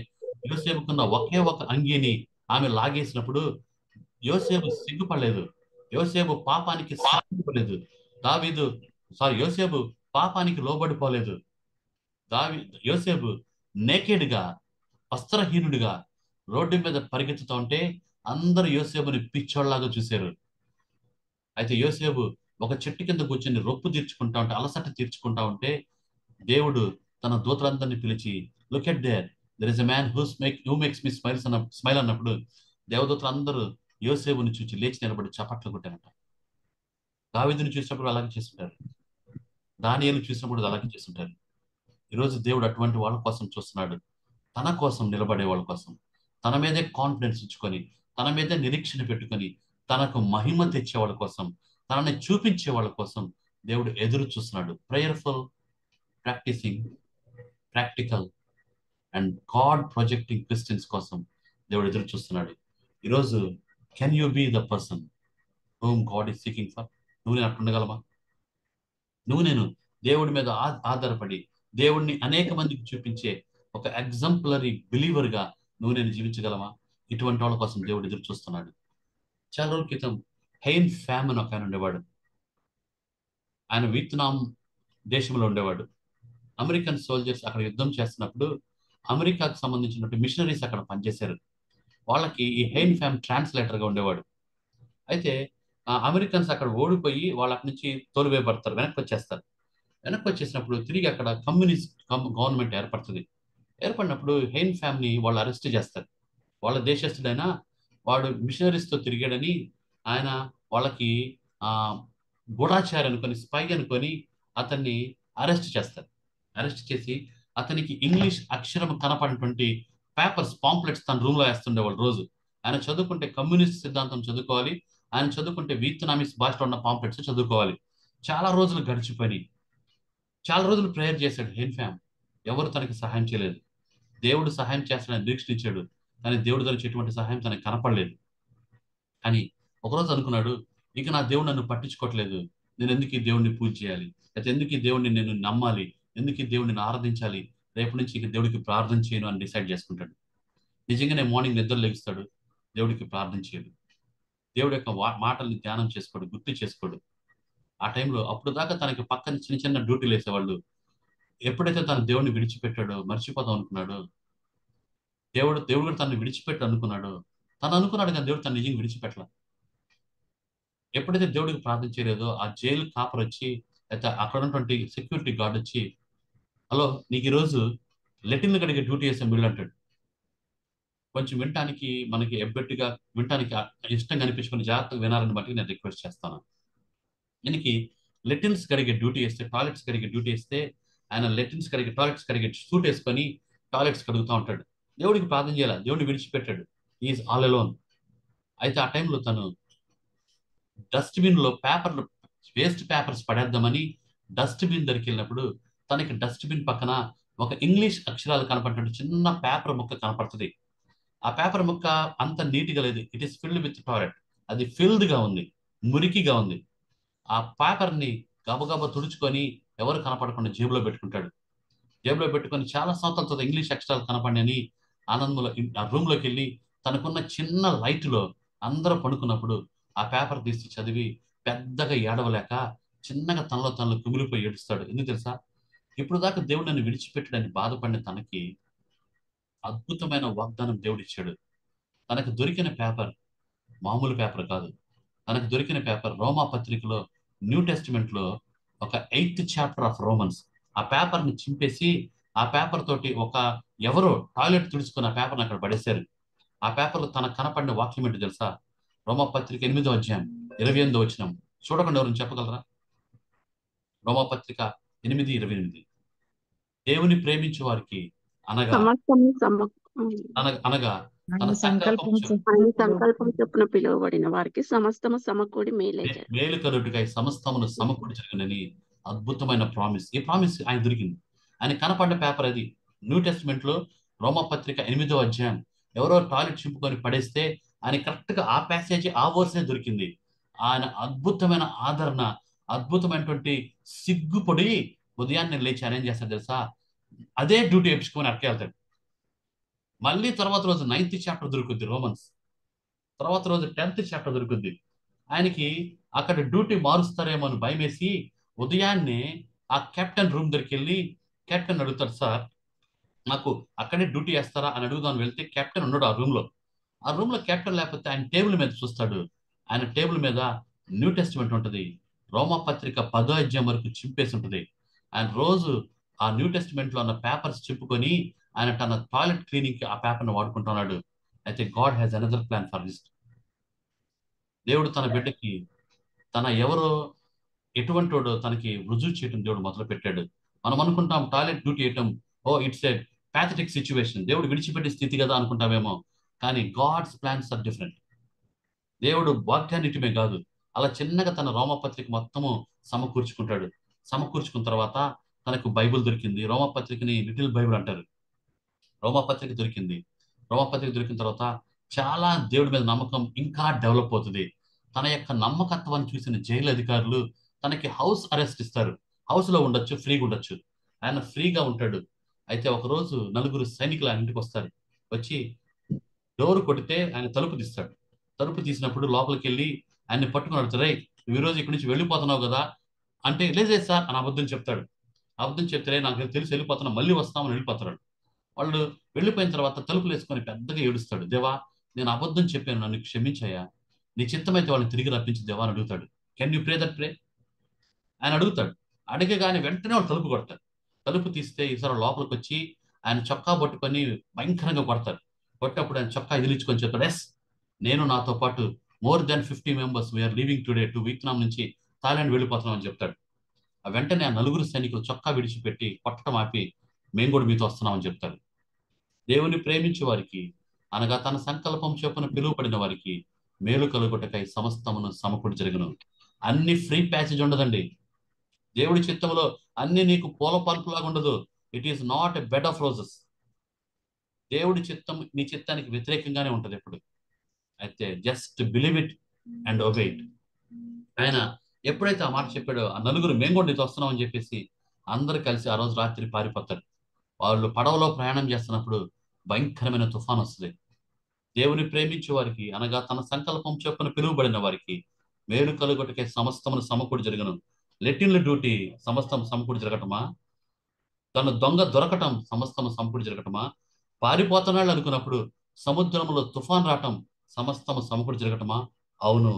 యోసేపుకున్న ఒకే ఒక అంగీని ఆమె లాగేసినప్పుడు యోసేపు సిగ్గుపడలేదు, యోసేపు పాపానికి సాగిపోలేదు, యోసేపు పాపానికి లోబడిపోలేదు. యోసేపు నేకెడ్గా, వస్త్రహీనుడిగా రోడ్డు మీద పరిగెత్తుతా ఉంటే అందరూ యోసేపుని పిచ్చోళ్లాగా చూశారు. అయితే యోసేపు ఒక చెట్టు కింద కూర్చొని రొప్పు తీర్చుకుంటా ఉంటే, అలసట తీర్చుకుంటా ఉంటే, దేవుడు తన దూతలందరినీ పిలిచి, look at there is a man who makes me smile అన్నప్పుడు దేవదూతలు అందరూ యోసేపుని చూసి లేచి నిలబడి చప్పట్లు కొట్టారట. దావీదుని చూసినప్పుడు అలాగే చేస్తుంటారు, దానియేలుని చూసినప్పుడు అలాగే చేస్తుంటారు. ఈరోజు దేవుడు అటువంటి వాళ్ళ కోసం చూస్తున్నాడు, తన కోసం నిలబడే వాళ్ళ కోసం, తన మీదే కాన్ఫిడెన్స్ ఇచ్చుకొని, తన మీదే నిరీక్షణ పెట్టుకొని, తనకు మహిమ తెచ్చే వాళ్ళ కోసం, తనని చూపించే వాళ్ళ కోసం దేవుడు ఎదురు చూస్తున్నాడు. Prayerful, practising, practical and God projecting Christians కోసం దేవుడు ఎదురు చూస్తున్నాడు. ఈరోజు can you be the person whom God is seeking for? నువ్వు నేను అట్టుండగలమా? నువ్వు నేను దేవుడి మీద ఆధారపడి దేవుడిని అనేక మందికి చూపించే ఒక ఎగ్జాంపులరీ బిలీవర్గా నువ్వు నేను జీవించగలమా? ఇటువంటి వాళ్ళ కోసం దేవుడు ఎదురు చూస్తున్నాడు. చాలా రోజుల క్రితం హెయిన్ ఫ్యామ్ అని ఒక ఆయన ఉండేవాడు. ఆయన వియత్నాం దేశంలో ఉండేవాడు. అమెరికన్ సోల్జర్స్ అక్కడ యుద్ధం చేస్తున్నప్పుడు అమెరికాకు సంబంధించినటువంటి మిషనరీస్ అక్కడ పనిచేశారు. వాళ్ళకి ఈ హెయిన్ ఫ్యామ్ ట్రాన్స్లేటర్గా ఉండేవాడు. అయితే అమెరికన్స్ అక్కడ ఓడిపోయి వాళ్ళ నుంచి తోలివేయబడతారు, వెనక్కి వచ్చేస్తారు. వెనక్కి వచ్చేసినప్పుడు తిరిగి అక్కడ కమ్యూనిస్ట్ గవర్నమెంట్ ఏర్పడినప్పుడు హెయిన్ ఫ్యామ్ని వాళ్ళు అరెస్ట్ చేస్తారు. వాళ్ళ దేశస్తుడైనా వాడు మిషనరీస్తో తిరిగాడని ఆయన వాళ్ళకి గూఢాచారి అనుకొని, స్పై అనుకొని అతన్ని అరెస్ట్ చేస్తారు. అరెస్ట్ చేసి అతనికి ఇంగ్లీష్ అక్షరం కనపడినటువంటి పేపర్స్ పాంప్లెట్స్ తన రూమ్ లో వేస్తుండేవాళ్ళు రోజు. ఆయన చదువుకుంటే కమ్యూనిస్ట్ సిద్ధాంతం చదువుకోవాలి, ఆయన చదువుకుంటే వియత్నామీస్ భాషలో ఉన్న పాంప్లెట్స్ చదువుకోవాలి. చాలా రోజులు గడిచిపోయి చాలా రోజులు ప్రేయర్ చేశాడు హెయిన్ ఫ్యామ్. ఎవరు తనకి సహాయం చేయలేదు. దేవుడు సహాయం చేస్తాడని నిరీక్షించాడు, కానీ దేవుడి నుంచి ఎటువంటి సహాయం తనకి కనపడలేదు. కానీ ఒకరోజు అనుకున్నాడు, ఇక నా దేవుడు నన్ను పట్టించుకోవట్లేదు, నేను ఎందుకు ఈ దేవుడిని పూజ చేయాలి, అయితే ఎందుకు ఈ దేవుడిని నేను నమ్మాలి, ఎందుకు ఈ దేవుడిని ఆరాధించాలి, రేపు నుంచి ఇక దేవుడికి ప్రార్థన చేయను అని డిసైడ్ చేసుకుంటాడు. నిజంగానే మార్నింగ్ నిద్ర లెగుస్తాడు, దేవుడికి ప్రార్థన చేయడు, దేవుడి యొక్క మాటల్ని ధ్యానం చేసుకోడు, గుర్తు చేసుకోడు. ఆ టైంలో అప్పుడు దాకా తనకి పక్కన చిన్న చిన్న డ్యూటీలు వేసేవాళ్ళు. ఎప్పుడైతే తన దేవుడిని విడిచిపెట్టాడో, మర్చిపోతాం అనుకున్నాడో, దేవుడు కూడా తనని విడిచిపెట్టు అనుకున్నాడు. తను అనుకున్నాడు కానీ దేవుడు తను నిజంగా విడిచిపెట్టల. ఎప్పుడైతే దేవుడికి ప్రార్థన చేయలేదో, ఆ జైలు కాపర్ వచ్చి, అయితే అక్కడ ఉన్నటువంటి సెక్యూరిటీ గార్డ్ వచ్చి, హలో నీకు ఈరోజు లెటిన్లు కడిగే డ్యూటీ వేసాం వీళ్ళు అంటాడు. కొంచెం వినటానికి మనకి ఎబ్బెట్టుగా వినటానికి ఇష్టంగా అనిపించుకుని జాగ్రత్తగా వినాలని బట్టి నేను రిక్వెస్ట్ చేస్తాను. దీనికి లెటిన్స్ కడిగే డ్యూటీ వేస్తే, టాయిలెట్స్ కడిగే డ్యూటీ వేస్తే, ఆయన లెటిన్స్ కడిగే టాయిలెట్స్ కడిగే సూట్ వేసుకొని టాయిలెట్స్ కడుగుతూ ఉంటాడు. దేవుడికి ప్రార్థన చేయాలి, దేవుడిని విడిచిపెట్టాడు, ఈజ్ ఆల్ అలోన్. అయితే ఆ టైంలో తను డస్ట్బిన్ లో పేపర్లు, వేస్ట్ పేపర్స్ పడేద్దామని డస్ట్బిన్ దగ్గరికి వెళ్ళినప్పుడు తనకి డస్ట్బిన్ పక్కన ఒక ఇంగ్లీష్ అక్షరాలు కనపడినట్టు చిన్న పేపర్ ముక్క కనపడుతుంది. ఆ పేపర్ ముక్క అంత నీట్గా లేదు, it is filled with toilet. అది ఫిల్డ్ గా ఉంది, మురికిగా ఉంది. ఆ పేపర్ ని గబగబా తుడుచుకొని ఎవరు కనపడకుండా జేబులో పెట్టుకుంటాడు. జేబులో పెట్టుకొని చాలా సంవత్సరాల తర్వాత ఇంగ్లీష్ అక్షరాలు కనపడని ఆనందంలో ఆ రూమ్ లోకి వెళ్ళి తనకున్న చిన్న లైట్ లో అందరూ పడుకున్నప్పుడు ఆ పేపర్ తీసి చదివి పెద్దగా ఏడవలేక చిన్నగా తనలో కుమిలిపోయి ఏడుస్తాడు. ఎందుకు తెలుసా? ఇప్పుడు దాకా దేవుడు నన్ను విడిచిపెట్టడని బాధపడిన తనకి అద్భుతమైన వాగ్దానం దేవుడు ఇచ్చాడు. తనకు దొరికిన పేపర్ మామూలు పేపర్ కాదు. తనకు దొరికిన పేపర్ రోమా పత్రికలో, న్యూ టెస్టిమెంట్ లో ఒక 8th చాప్టర్ ఆఫ్ రోమన్స్. ఆ పేపర్ ని చింపేసి ఆ పేపర్ తోటి ఎవరో టాయిలెట్ తుడుచుకుని ఆ పేపర్ని అక్కడ పడేశారు. ఆ పేపర్ లో తనకు కనపడిన వాక్యం ఏంటి తెలుసా? రోమా పత్రిక 8వ అధ్యాయం 28వ వచనం. చూడకుండా ఎవరైనా చెప్పగలరా? రోమా పత్రిక 8:28. దేవుని ప్రేమించే వారికి అనగా అనగా తన సంకల్పం చొప్పున పిలువబడిన వారికి సమస్తము సమకూడి మేలు కలుగుటకై సమస్తమును సమకూడి జరుగునని అద్భుతమైన ప్రామిస్. ఈ ప్రామిస్ ఆయన దొరికింది. ఆయన కనపడ్డ పేపర్ అది. న్యూ టెస్టిమెంట్ లో రోమా పత్రిక 8వ అధ్యాయం ఎవరో టాయిలెట్ చింపుకొని పడేస్తే ఆయన కరెక్ట్ గా ఆ ప్యాసేజ్, ఆ వర్సే దొరికింది. ఆయన అద్భుతమైన ఆదరణ, అద్భుతమైనటువంటి సిగ్గుపడి ఉదయాన్నే లేచి ఆయన ఏం చేస్తాడు తెలుసా? అదే డ్యూటీ వేపించుకొని అక్కకెళ్తాడు. మళ్ళీ తర్వాత రోజు 9th చాప్టర్ దొరుకుద్ది రోమన్స్, తర్వాత రోజు 10th చాప్టర్ దొరుకుద్ది. ఆయనకి అక్కడ డ్యూటీ మారుస్తారేమో అని భయం వేసి ఉదయాన్నే ఆ కెప్టెన్ రూమ్ దగ్గరికి వెళ్ళి కెప్టెన్ అడుగుతాడు, సార్ నాకు అక్కడే డ్యూటీ వేస్తారా అని అడుగుదామని వెళ్తే కెప్టెన్ ఉండడు ఆ రూమ్ లో. ఆ రూమ్ లో కెప్టెన్ లేకపోతే ఆయన టేబుల్ మీద చూస్తాడు. ఆయన టేబుల్ మీద న్యూ టెస్టిమెంట్ ఉంటుంది, రోమా పత్రిక 10వ అధ్యాయం వరకు చింపేసి ఉంటుంది. ఆయన రోజు ఆ న్యూ టెస్టిమెంట్ లో ఉన్న పేపర్స్ చింపుకొని ఆయన తన టాయిలెట్ క్లీనింగ్ కి ఆ పేపర్ని వాడుకుంటున్నాడు. అయితే God has another plan for this. దేవుడు తన బిడ్డకి ఎవరో ఎటువంటి వాడో తనకి రుజువు చేయటం దేవుడు మొదలు పెట్టాడు. మనం అనుకుంటాం టాయిలెట్ డ్యూటీ చేయటం, oh it's a pathetic situation, దేవుడు విడిచిపెట్టే స్థితి కదా అనుకుంటామేమో. కానీ గాడ్స్ ప్లాన్స్ ఆర్ డిఫరెంట్. దేవుడు వాక్యాన్నిటిమే కాదు, అలా చిన్నగా తన రోమపత్రిక మొత్తము సమకూర్చుకుంటాడు. సమకూర్చుకున్న తర్వాత తనకు బైబుల్ దొరికింది. రోమపత్రికని లిటిల్ బైబుల్ అంటారు. రోమపత్రిక దొరికింది. రోమపత్రిక దొరికిన తర్వాత చాలా దేవుడి మీద నమ్మకం ఇంకా డెవలప్ అవుతుంది. తన యొక్క నమ్మకత్వాన్ని చూసిన జైలు అధికారులు తనకి హౌస్ అరెస్ట్ ఇస్తారు. హౌస్ లో ఉండొచ్చు, ఫ్రీగా ఉండొచ్చు. ఆయన ఫ్రీగా ఉంటాడు. అయితే ఒకరోజు 4 సైనికులు ఆయన ఇంటికి వస్తారు. వచ్చి డోర్ కొడితే ఆయన తలుపు తీస్తాడు. తలుపు తీసినప్పుడు లోపలికి వెళ్ళి ఆయన్ని పట్టుకుని అడుగుతారు, రే నువ్వు ఈరోజు ఇక్కడి నుంచి వెళ్ళిపోతున్నావు కదా అంటే, లేదు సార్ అని అబద్ధం చెప్తాడు. అబద్ధం చెప్తే నాకు తెలిసి వెళ్ళిపోతున్నా, మళ్ళీ వస్తామని వెళ్ళిపోతాడు. వాళ్ళు వెళ్ళిపోయిన తర్వాత తలుపులు వేసుకొని పెద్దగా ఏడుస్తాడు, దేవా నేను అబద్ధం చెప్పాను, నన్ను క్షమించాయా, నీ చిత్తమైతే వాళ్ళని తిరిగి రప్పించి దేవా అని అడుగుతాడు. Can you pray that pray ఆయన అడుగుతాడు. అడిగగానే వెంటనే వాళ్ళు తలుపు కొడతారు. తలుపు తీస్తే ఈసారి లోపలికి వచ్చి ఆయన చొక్కా పట్టుకొని భయంకరంగా కొడతారు. కొట్టినప్పుడు ఆయన చొక్కా ఎదిలించుకొని చెప్తాడు, ఎస్ నేను నాతో పాటు more than 50 members we're leaving today to Vietnam నుంచి థాయిలాండ్ వెళ్ళిపోతున్నాం అని చెప్తాడు. వెంటనే ఆ 4 సైనికులు చొక్కా విడిచిపెట్టి కొట్టడం ఆపి మేము కూడా మీతో వస్తున్నామని చెప్తారు. దేవుని ప్రేమించే వారికి అనగా తన సంకల్పం చొప్పున పిలువబడిన వారికి మేలు కలుగుటకై సమస్తమును సమకూడి జరుగును. అన్ని ఫ్రీ ప్యాసేజ్ ఉండదండి. దేవుడి చిత్తంలో అన్ని నీకు పూల పల్పులాగా ఉండదు. It is not a bed of roses. దేవుడి చిత్తం నీ చిత్తానికి వ్యతిరేకంగానే ఉంటుంది ఎప్పుడు. అయితే just believe it and obey it. ఆయన ఎప్పుడైతే ఆ మాట చెప్పాడో ఆ నలుగురు మేము కూడా నీతో వస్తున్నాం అని చెప్పేసి అందరు కలిసి ఆ రోజు రాత్రి పారిపోతారు. వాళ్ళు పడవలో ప్రయాణం చేస్తున్నప్పుడు భయంకరమైన తుఫాన్ వస్తుంది. దేవుని ప్రేమించే వారికి అనగా తన సంకల్పం చొప్పున పిలువబడిన వారికి మేలు కలుగుటకే సమస్తమును సమకూడి జరగను. లెటిన్ల డ్యూటీ సమస్తం సమకూడి జరగటమా? తను దొంగ దొరకటం సమస్తము సమకూడి జరగటమా? పారిపోతున్నాడు అనుకున్నప్పుడు సముద్రంలో తుఫాన్ రావటం సమస్తము సమకూడి జరగటమా? అవును.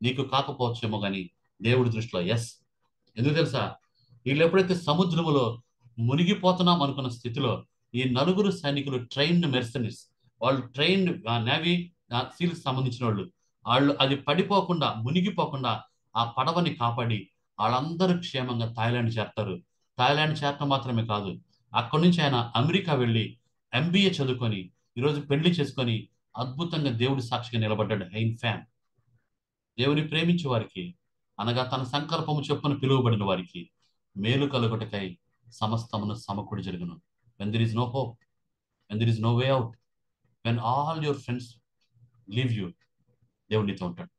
నీకు కాకపోవచ్చేమో కానీ దేవుడి దృష్టిలో ఎస్. ఎందుకు తెలుసా? వీళ్ళు ఎప్పుడైతే సముద్రములో మునిగిపోతున్నాం అనుకున్న స్థితిలో ఈ నలుగురు సైనికులు ట్రైన్డ్ మెర్సనరీస్, వాళ్ళు ట్రైన్డ్ నేవీ సీల్స్ సంబంధించిన వాళ్ళు అది పడిపోకుండా మునిగిపోకుండా ఆ పడవని కాపాడి వాళ్ళందరూ క్షేమంగా థాయిలాండ్ చేరతారు. థాయిలాండ్ చేరటం మాత్రమే కాదు, అక్కడి నుంచి ఆయన అమెరికా వెళ్ళి MBA చదువుకొని ఈరోజు పెళ్లి చేసుకొని అద్భుతంగా దేవుడి సాక్షిగా నిలబడ్డాడు. హెయిన్ ఫ్యాన్. దేవుని ప్రేమించే వారికి అనగా తన సంకల్పము చొప్పున పిలువబడిన వారికి మేలు కలుగుటకై సమస్తమును సమకూడి జరుగును. When there is no hope, when there is no way out, when all your friends leave you, దేవునితో ఉంటాడు.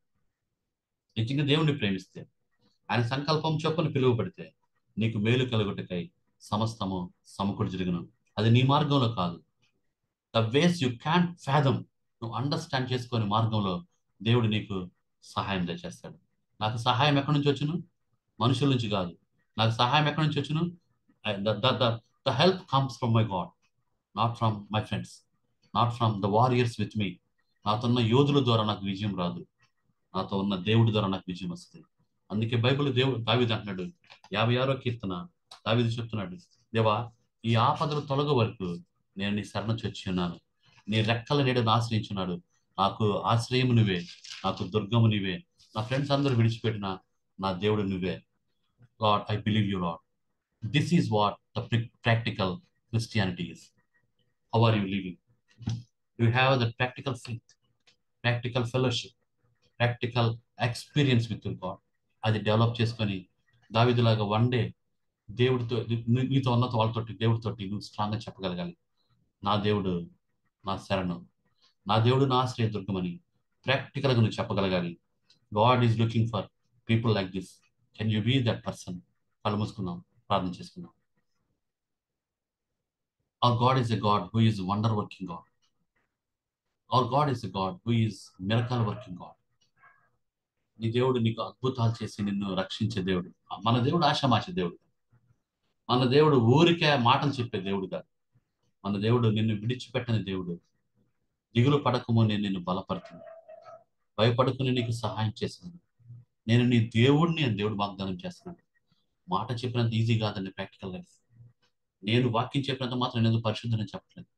నిజంగా దేవుణ్ణి ప్రేమిస్తే, ఆయన సంకల్పం చొప్పున పిలువబడితే నీకు మేలు కలుగుటకై సమస్తము సమకూడి జరుగును. అది నీ మార్గంలో కాదు. The ways you can fathom, నువ్వు అండర్స్టాండ్ చేసుకునే మార్గంలో దేవుడు నీకు సహాయం చేస్తాడు. నాకు సహాయం ఎక్కడి నుంచి వచ్చును? మనుషుల నుంచి కాదు. నాకు సహాయం ఎక్కడి నుంచి వచ్చును? The help comes from my God, not from my friends, not from the warriors with me. నాతో ఉన్న యోధుల ద్వారా నాకు విజయం రాదు, నాతో ఉన్న దేవుడి ద్వారా నాకు విజయం వస్తుంది. అందుకే బైబిల్ దావీదు అంటున్నాడు, 56వ కీర్తన దావీదు చెప్తున్నాడు, దేవా ఈ ఆపదలు తొలగ వరకు నేను నీ శరణ చొచ్చి ఉన్నాను, నీ రెక్కల నీడను ఆశ్రయించున్నాడు. నాకు ఆశ్రయము నువ్వే, నాకు దుర్గము నువ్వే, నా ఫ్రెండ్స్ అందరూ విడిచిపెట్టిన నా దేవుడు నువ్వే. Lord, I believe you Lord. This is what the practical Christianity is. How are you living? You have the practical faith, practical fellowship, practical experience with God. అది డెవలప్ చేసుకొని దావీదులాగా వన్ డే దేవుడితో, నీతో ఉన్నత వాళ్ళతోటి దేవుడితోటి నువ్వు స్ట్రాంగ్గా చెప్పగలగాలి, నా దేవుడు నా శరణు, నా దేవుడు నా ఆశ్రయ దుర్గమని ప్రాక్టికల్గా నువ్వు చెప్పగలగాలి. God is looking for people like this. Can you be that person? కళ్ళు మూసుకుందాం, ప్రార్థన చేసుకుందాం. Our God is a God who is wonder working God. Our God is a God who is miracle working God. నీ దేవుడు నీకు అద్భుతాలు చేసి నిన్ను రక్షించే దేవుడు. మన దేవుడు ఆశామాషే దేవుడు. మన దేవుడు ఊరికే మాటలు చెప్పే దేవుడు కాదు. మన దేవుడు నిన్ను విడిచిపెట్టని దేవుడు. దిగులు పడకము, నేను నిన్ను బలపడుతుంది, భయపడకుని నీకు సహాయం చేస్తున్నాను, నేను నీ దేవుడిని అని దేవుడు వాగ్దానం చేస్తున్నాడు. మాట చెప్పినంత ఈజీ కాదండి ప్రాక్టికల్ లైఫ్. నేను వాక్యం చెప్పినంత మాత్రం నేను పరిశుద్ధని చెప్పట్లేదు.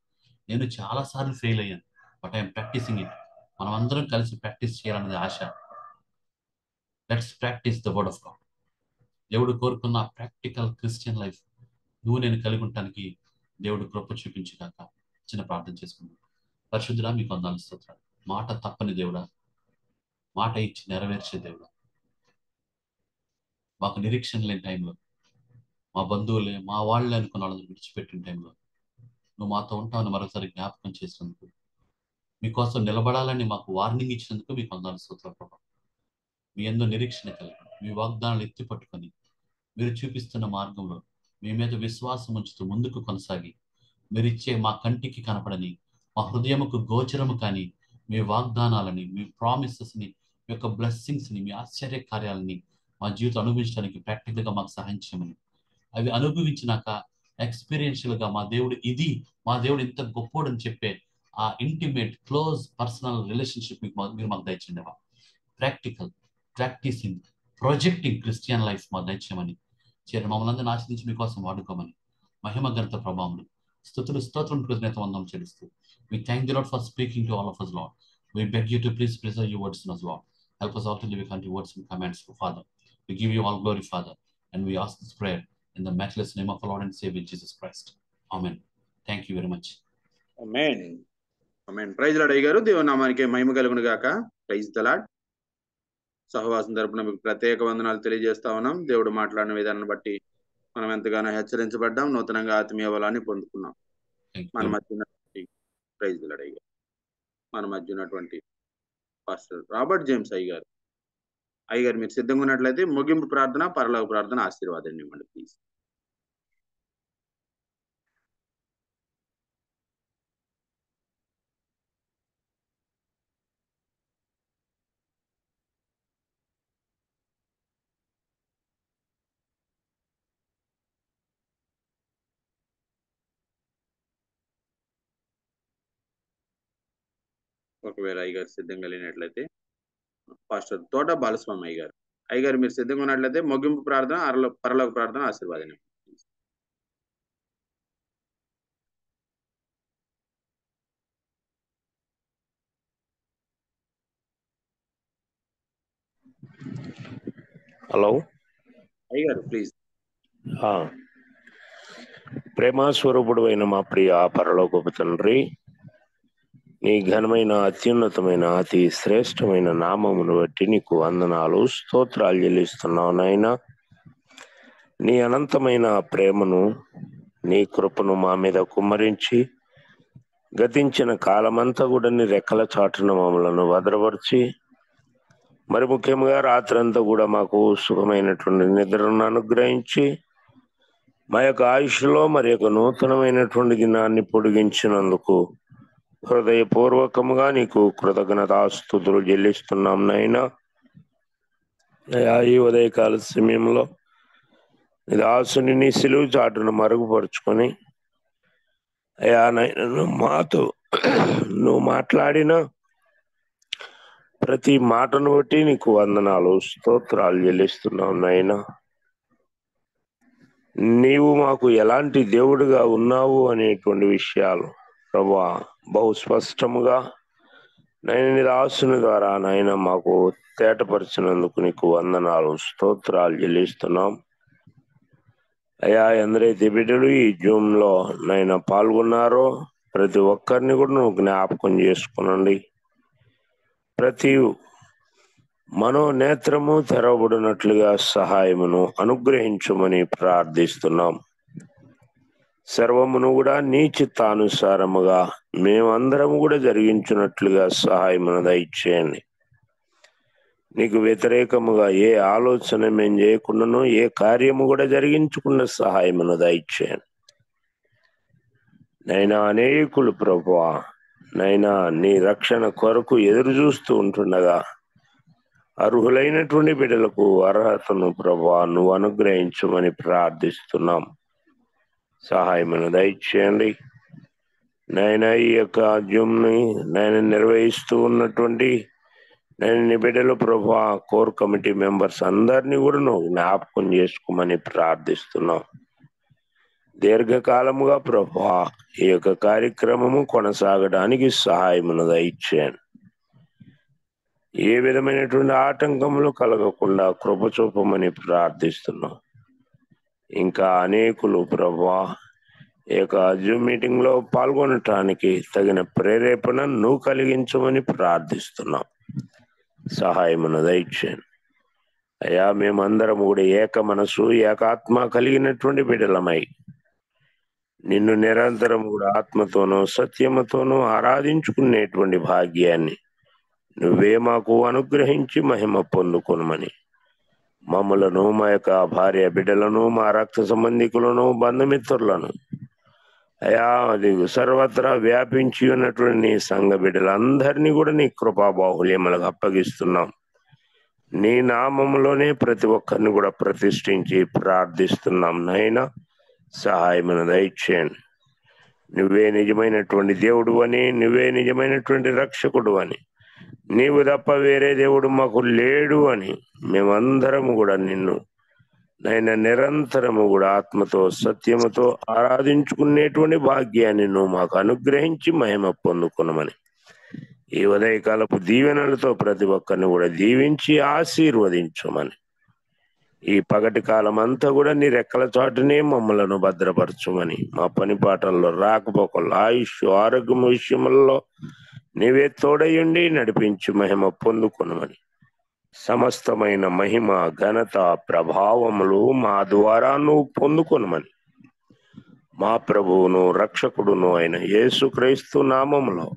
నేను చాలాసార్లు ఫెయిల్ అయ్యాను, బట్ ఐఎమ్ ప్రాక్టీసింగ్ ఇట్. మనం అందరం కలిసి ప్రాక్టీస్ చేయాలనేది ఆశ. Let's practice the word of God. దేవుడు కోరుకున్న ప్రాక్టికల్ క్రిస్టియన్ లైఫ్ నువ్వు నేను కలిగి ఉండటానికి దేవుడు కృప చూపించుగాక. చిన్న ప్రార్థన చేసుకుందాం. పరిశుద్ధుడా, మీకు వందనాలు స్తోత్రాలు. మాట తప్పని దేవుడా, మాట ఇచ్చి నెరవేర్చే దేవుడా, మాకు నిరీక్షణ లేని టైంలో, మా బంధువులే మా వాళ్ళే అనుకున్న వాళ్ళని విడిచిపెట్టిన టైంలో నువ్వు మాతో ఉంటావని మరోసారి జ్ఞాపకం చేసినందుకు, మీకోసం నిలబడాలని మాకు వార్నింగ్ ఇచ్చినందుకు మీకు వందనాలు స్తోత్రాలు ప్రభా. మీ యందు నిరీక్షణ కలిగి మీ వాగ్దానాలు ఎత్తి పట్టుకొని మీరు చూపిస్తున్న మార్గంలో మీ మీద విశ్వాసం ఉంచుతూ ముందుకు కొనసాగి, మీరు ఇచ్చే మా కంటికి కనపడని, మా హృదయముకు గోచరము కానీ మీ వాగ్దానాలని, మీ ప్రామిసెస్ని, మీ యొక్క బ్లెస్సింగ్స్ని, మీ ఆశ్చర్య కార్యాలని మా జీవితం అనుభవించడానికి ప్రాక్టికల్గా మాకు సహాయం చేయమని, అవి అనుభవించినాక ఎక్స్పీరియన్షియల్గా మా దేవుడు ఇది, మా దేవుడు ఇంత గొప్పోడు అని చెప్పే ఆ ఇంటిమేట్ క్లోజ్ పర్సనల్ రిలేషన్షిప్ మీరు మాకు దయచేయండి. ప్రాక్టీసింగ్, ప్రొజెక్టింగ్ క్రిస్టియన్ లైఫ్ మా దయచేయమని, మమ్మల్ని అందరిని ఆశ్రయించి మీకోసం వాడుకోమని, మహిమ ఘనత ప్రభావములు స్తుతులు స్తోత్రం కృతజ్ఞత వందనం చెల్లిస్తూ, we thank you Lord for speaking to all of us, Lord. We beg you to please preserve your words in us, Lord. Help us all to live according to your words and commands, Father. We give you all glory, Father, and we ask this prayer in the matchless name of our Lord and Savior Jesus Christ. Amen. Thank you very much. ఆమేన్. ఆమేన్. Praise Lord అయ్య గారు. దేవుని నామానికి మహిమ కలుగును గాక. Praise the Lord. సహవాసం తరపున మీకు ప్రత్యేక వందనాలు తెలియజేస్తా ఉన్నాం. దేవుడు మాట్లాడిన విధానాన్ని బట్టి మనం ఎంతగానో హెచ్చరించబడ్డాం, నూతనంగా ఆత్మీయ బలాన్ని పొందుకున్నాం. మన మధ్య ఉన్నటువంటి ప్రైజ్ ద లార్డ్ అయ్య గారు, మన మధ్య ఉన్నటువంటి పాస్టర్ రాబర్ట్ జేమ్స్ అయ్య గారు, మీరు సిద్ధంగా ఉన్నట్లయితే ముగింపు ప్రార్థన, పరలోక ప్రార్థన ఆశీర్వాదాన్ని ఇవ్వండి ప్లీజ్. ఒకవేళ అయ్యగారు సిద్ధంగా లేనట్లయితే పాస్టర్ తోట బాలస్వామి అయ్యగారు మీరు సిద్ధంగా ఉన్నట్లయితే ముగింపు ప్రార్థన, పరలోక ప్రార్థన ఆశీర్వాదాన్ని. హలో అయ్యగారు ప్లీజ్. ప్రేమాస్వరూపుడు అయిన మా ప్రియ పరలోకపు తండ్రి, నీ ఘనమైన అత్యున్నతమైన అతి శ్రేష్టమైన నామమును బట్టి నీకు వందనాలు, స్తోత్రాలు చెల్లిస్తున్నావు నాయనా. నీ అనంతమైన ప్రేమను, నీ కృపను మా మీద కుమ్మరించి గతించిన కాలమంతా కూడా నీ రెక్కల చాటున మమ్మలను భద్రపరిచి, మరి ముఖ్యంగా రాత్రంతా కూడా మాకు సుఖమైనటువంటి నిద్రను అనుగ్రహించి, మా యొక్క ఆయుష్లో మరి యొక్క నూతనమైనటువంటి దినాన్ని పొడిగించినందుకు హృదయపూర్వకముగా నీకు కృతజ్ఞతాస్తుతులు చెల్లిస్తున్నాం నాయనా. ఈ ఉదయకాల సమయంలో దాసుని నీ సిలువు చాటును మరుగుపరుచుకొని అయా నాయన మాతో నువ్వు మాట్లాడిన ప్రతి మాటను బట్టి నీకు వందనాలు, స్తోత్రాలు చెల్లిస్తున్నాం నాయనా. నీవు మాకు ఎలాంటి దేవుడిగా ఉన్నావు అనేటువంటి విషయాలు ప్రభువా బహు స్పష్టముగా నీ దాసుని ద్వారా నాయన మాకు తేటపరిచినందుకు నీకు వందనాలు, స్తోత్రాలు చెల్లిస్తున్నాం. అయ్యా, ఎందరైతే బిడ్డలు ఈ జూమ్ లో నైనా పాల్గొన్నారో ప్రతి ఒక్కరిని కూడా నువ్వు జ్ఞాపకం చేసుకునండి. ప్రతి మనోనేత్రము తెరవబడినట్లుగా సహాయమును అనుగ్రహించమని ప్రార్థిస్తున్నాం. సర్వమును కూడా నీ చిత్తానుసారముగా మేమందరం కూడా జరిగించినట్లుగా సహాయమును దయచేయండి. నీకు వ్యతిరేకముగా ఏ ఆలోచన మేము చేయకుండాను, ఏ కార్యము కూడా జరిగించకుండా సహాయమును దయచేయండి. నైనా అనేకులు ప్రభువా నైనా నీ రక్షణ కొరకు ఎదురు చూస్తూ ఉంటుండగా అర్హులైనటువంటి బిడ్డలకు అర్హతను ప్రభువా నువ్వు అనుగ్రహించమని ప్రార్థిస్తున్నాం. సహాయమును దయచేయండి. నాయన ఈ యొక్క జూమ్ని నేను నిర్వహిస్తూ ఉన్నటువంటి నేను బిడ్డలు ప్రభువా కోర్ కమిటీ మెంబర్స్ అందరినీ కూడా నువ్వు జ్ఞాపకం చేసుకోమని ప్రార్థిస్తున్నాం. దీర్ఘకాలముగా ప్రభువా ఈ యొక్క కార్యక్రమము కొనసాగడానికి సహాయమును దయచేయండి. ఏ విధమైనటువంటి ఆటంకములు కలగకుండా కృప చూపమని ప్రార్థిస్తున్నాం. ఇంకా అనేకులు ప్రభువా ఈ యొక్క జూమ్ మీటింగ్ లో పాల్గొనటానికి తగిన ప్రేరేపణ నువ్వు కలిగించమని ప్రార్థిస్తున్నాం. సహాయమును దయచేయండి. అయ్యా, మేమందరం కూడా ఏక మనసు ఏకాత్మ కలిగినటువంటి బిడ్డలమై నిన్ను నిరంతరం కూడా ఆత్మతోనూ సత్యముతోనూ ఆరాధించుకునేటువంటి భాగ్యాన్ని నువ్వే మాకు అనుగ్రహించి మహిమ పొందుకొనమని మమ్మలను, మా యొక్క భార్య బిడ్డలను, మా రక్త సంబంధికులను, బంధుమిత్రులను అయా అది సర్వత్రా వ్యాపించి ఉన్నటువంటి నీ సంఘ బిడ్డలందరినీ కూడా నీ కృపా బాహుల్యములకు అప్పగిస్తున్నాం. నీ నామములోనే ప్రతి ఒక్కరిని కూడా ప్రతిష్ఠించి ప్రార్థిస్తున్నాం. నాయనా, సహాయమును దయచేయండి. నువ్వే నిజమైనటువంటి దేవుడు అని, నువ్వే నిజమైనటువంటి రక్షకుడు అని, నీవు తప్ప వేరే దేవుడు మాకు లేడు అని మేమందరము కూడా నిన్ను నైనా నిరంతరము కూడా ఆత్మతో సత్యముతో ఆరాధించుకునేటువంటి భాగ్యాన్ని నువ్వు మాకు అనుగ్రహించి మహిమ పొందుకునమని ఈ ఉదయకాలపు దీవెనలతో ప్రతి ఒక్కరిని కూడా దీవించి ఆశీర్వదించమని ఈ పగటి కాలం అంతా కూడా నీ రెక్కల చాటునే మమ్మలను భద్రపరచుమని, మా పని పాటల్లో రాకపోకల్లో ఆయుష్ ఆరోగ్యం విషయములలో నీవే తోడయుండి నడిపించి మహిమ పొందుకొనమని, సమస్తమైన మహిమ ఘనత ప్రభావములు మా ద్వారా నువ్వు పొందుకొనమని మా ప్రభువును రక్షకుడును అయిన యేసుక్రీస్తు నామములో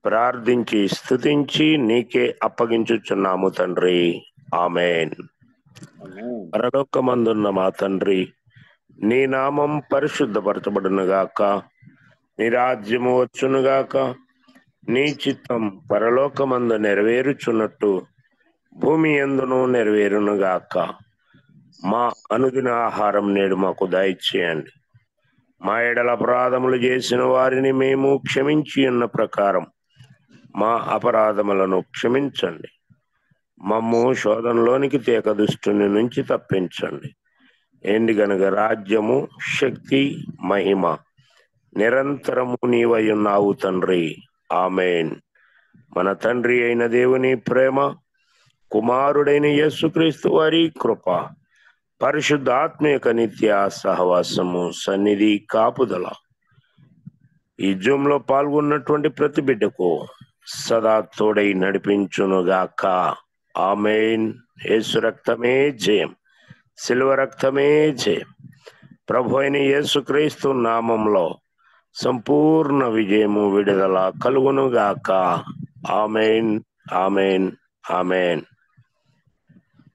ప్రార్థించి స్తుతించి నీకే అప్పగించుచున్నాము తండ్రి. ఆమేన్. పరలోకమందున్న మా తండ్రి, నీ నామం పరిశుద్ధపరచబడునుగాక, నీ రాజ్యము వచ్చునుగాక, నీ చిత్తం పరలోకమందు నెరవేరుచున్నట్టు భూమి యందును నెరవేరునుగాక. మా అనుదిన ఆహారం నేడు మాకు దయచేయండి. మా ఎడల అపరాధములు చేసిన వారిని మేము క్షమించి ఉన్న ప్రకారం మా అపరాధములను క్షమించండి. మమ్ము శోధనలోనికి తేక దుష్టుని నుంచి తప్పించండి. ఎందుకనగా రాజ్యము, శక్తి, మహిమ నిరంతరము నీవై ఉన్నావు తండ్రి. ఆమేన్. మన తండ్రి అయిన దేవుని ప్రేమ, కుమారుడైన యేసుక్రీస్తు వారి కృప, పరిశుద్ధాత్మీయ నిత్య సహవాసము, సన్నిధి, కాపుదల ఈ జూమ్ లో పాల్గొన్నటువంటి ప్రతి బిడ్డకు సదా తోడై నడిపించునుగాక. ఆమేన్. యేసు రక్తమే జయం, శిలువ రక్తమే జయం. ప్రభు అయిన యేసుక్రీస్తు నామంలో సంపూర్ణ విజయము, విడుదల కలుగునుగాక. ఆమేన్, ఆమేన్, ఆమేన్.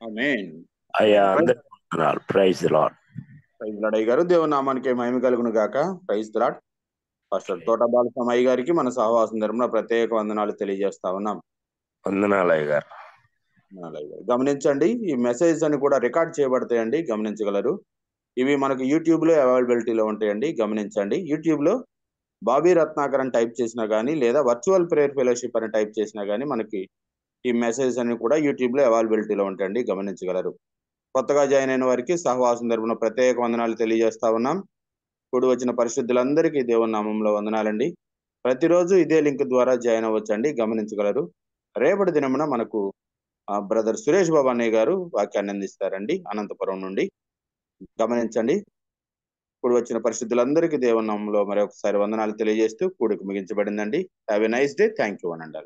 ఆమేన్. అయ్యా అందరికీ వందనాలు. Praise the Lord. Praise Lord అయ్య గారు. దేవుని నామానికి మహిమ కలుగును గాక. Praise the lord. పాస్టర్ తోట బాలస్వామి గారికి మన సహవాసం తరపున ప్రత్యేక వందనాలు తెలియజేస్తా ఉన్నాం. వందనాలు అయ్య గారు. గమనించండి, ఈ మెసేజ్ అని కూడా రికార్డ్ చేయబడతాయండి, గమనించగలరు. ఇవి మనకు యూట్యూబ్ లో అవైలబిలిటీలో ఉంటాయండి, గమనించండి. యూట్యూబ్ లో బాబీ రత్నాకర్ అని టైప్ చేసినా కానీ, లేదా వర్చువల్ ప్రేయర్ ఫెలోషిప్ అని టైప్ చేసినా కానీ మనకి ఈ మెసేజ్ అని కూడా యూట్యూబ్ లో అవైలబిలిటీలో ఉంటాయండి, గమనించగలరు. కొత్తగా జాయిన్ అయిన వారికి సహవాసం తరపున ప్రత్యేక వందనాలు తెలియజేస్తా ఉన్నాం. కూడి వచ్చిన పరిశుద్ధులందరికీ దేవుని నామంలో వందనాలండి. ప్రతిరోజు ఇదే లింక్ ద్వారా జాయిన్ అవ్వచ్చండి, గమనించగలరు. రేపటి దినమున మనకు బ్రదర్ సురేష్ బాబు అన్నయ్య గారు వాక్యాన్ని అందిస్తారండి, అనంతపురం నుండి. గమనించండి. కూడి వచ్చిన పరిశుద్ధులందరికీ దేవుని నామంలో మరొకసారి వందనాలు తెలియజేస్తూ కూడికి ముగించబడిందండి. Have a nice day. Thank you అనండి.